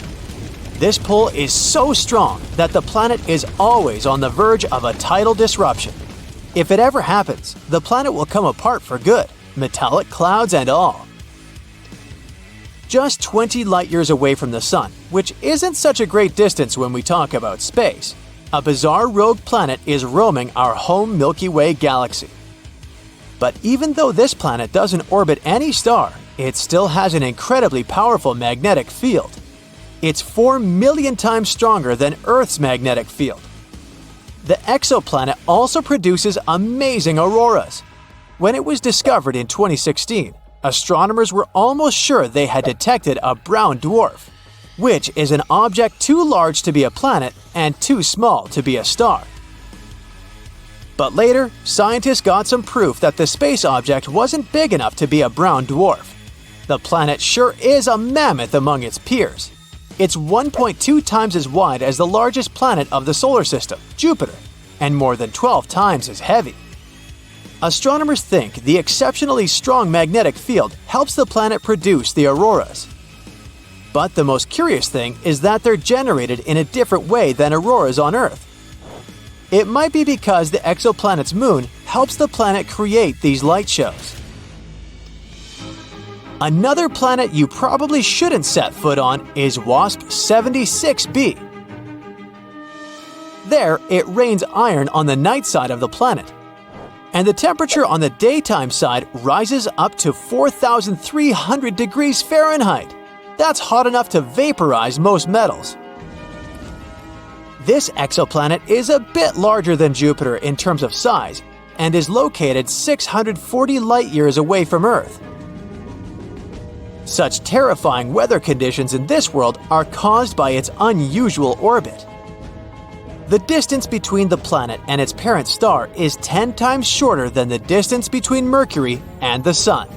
This pull is so strong that the planet is always on the verge of a tidal disruption. If it ever happens, the planet will come apart for good, metallic clouds and all. Just 20 light-years away from the Sun, which isn't such a great distance when we talk about space, a bizarre rogue planet is roaming our home Milky Way galaxy. But even though this planet doesn't orbit any star, it still has an incredibly powerful magnetic field. It's 4 million times stronger than Earth's magnetic field. The exoplanet also produces amazing auroras. When it was discovered in 2016, astronomers were almost sure they had detected a brown dwarf, which is an object too large to be a planet and too small to be a star. But later, scientists got some proof that the space object wasn't big enough to be a brown dwarf. The planet sure is a mammoth among its peers. It's 1.2 times as wide as the largest planet of the solar system, Jupiter, and more than 12 times as heavy. Astronomers think the exceptionally strong magnetic field helps the planet produce the auroras. But the most curious thing is that they're generated in a different way than auroras on Earth. It might be because the exoplanet's moon helps the planet create these light shows. Another planet you probably shouldn't set foot on is WASP 76b. There, it rains iron on the night side of the planet, and the temperature on the daytime side rises up to 4,300 degrees Fahrenheit. That's hot enough to vaporize most metals. This exoplanet is a bit larger than Jupiter in terms of size and is located 640 light-years away from Earth. Such terrifying weather conditions in this world are caused by its unusual orbit. The distance between the planet and its parent star is 10 times shorter than the distance between Mercury and the Sun.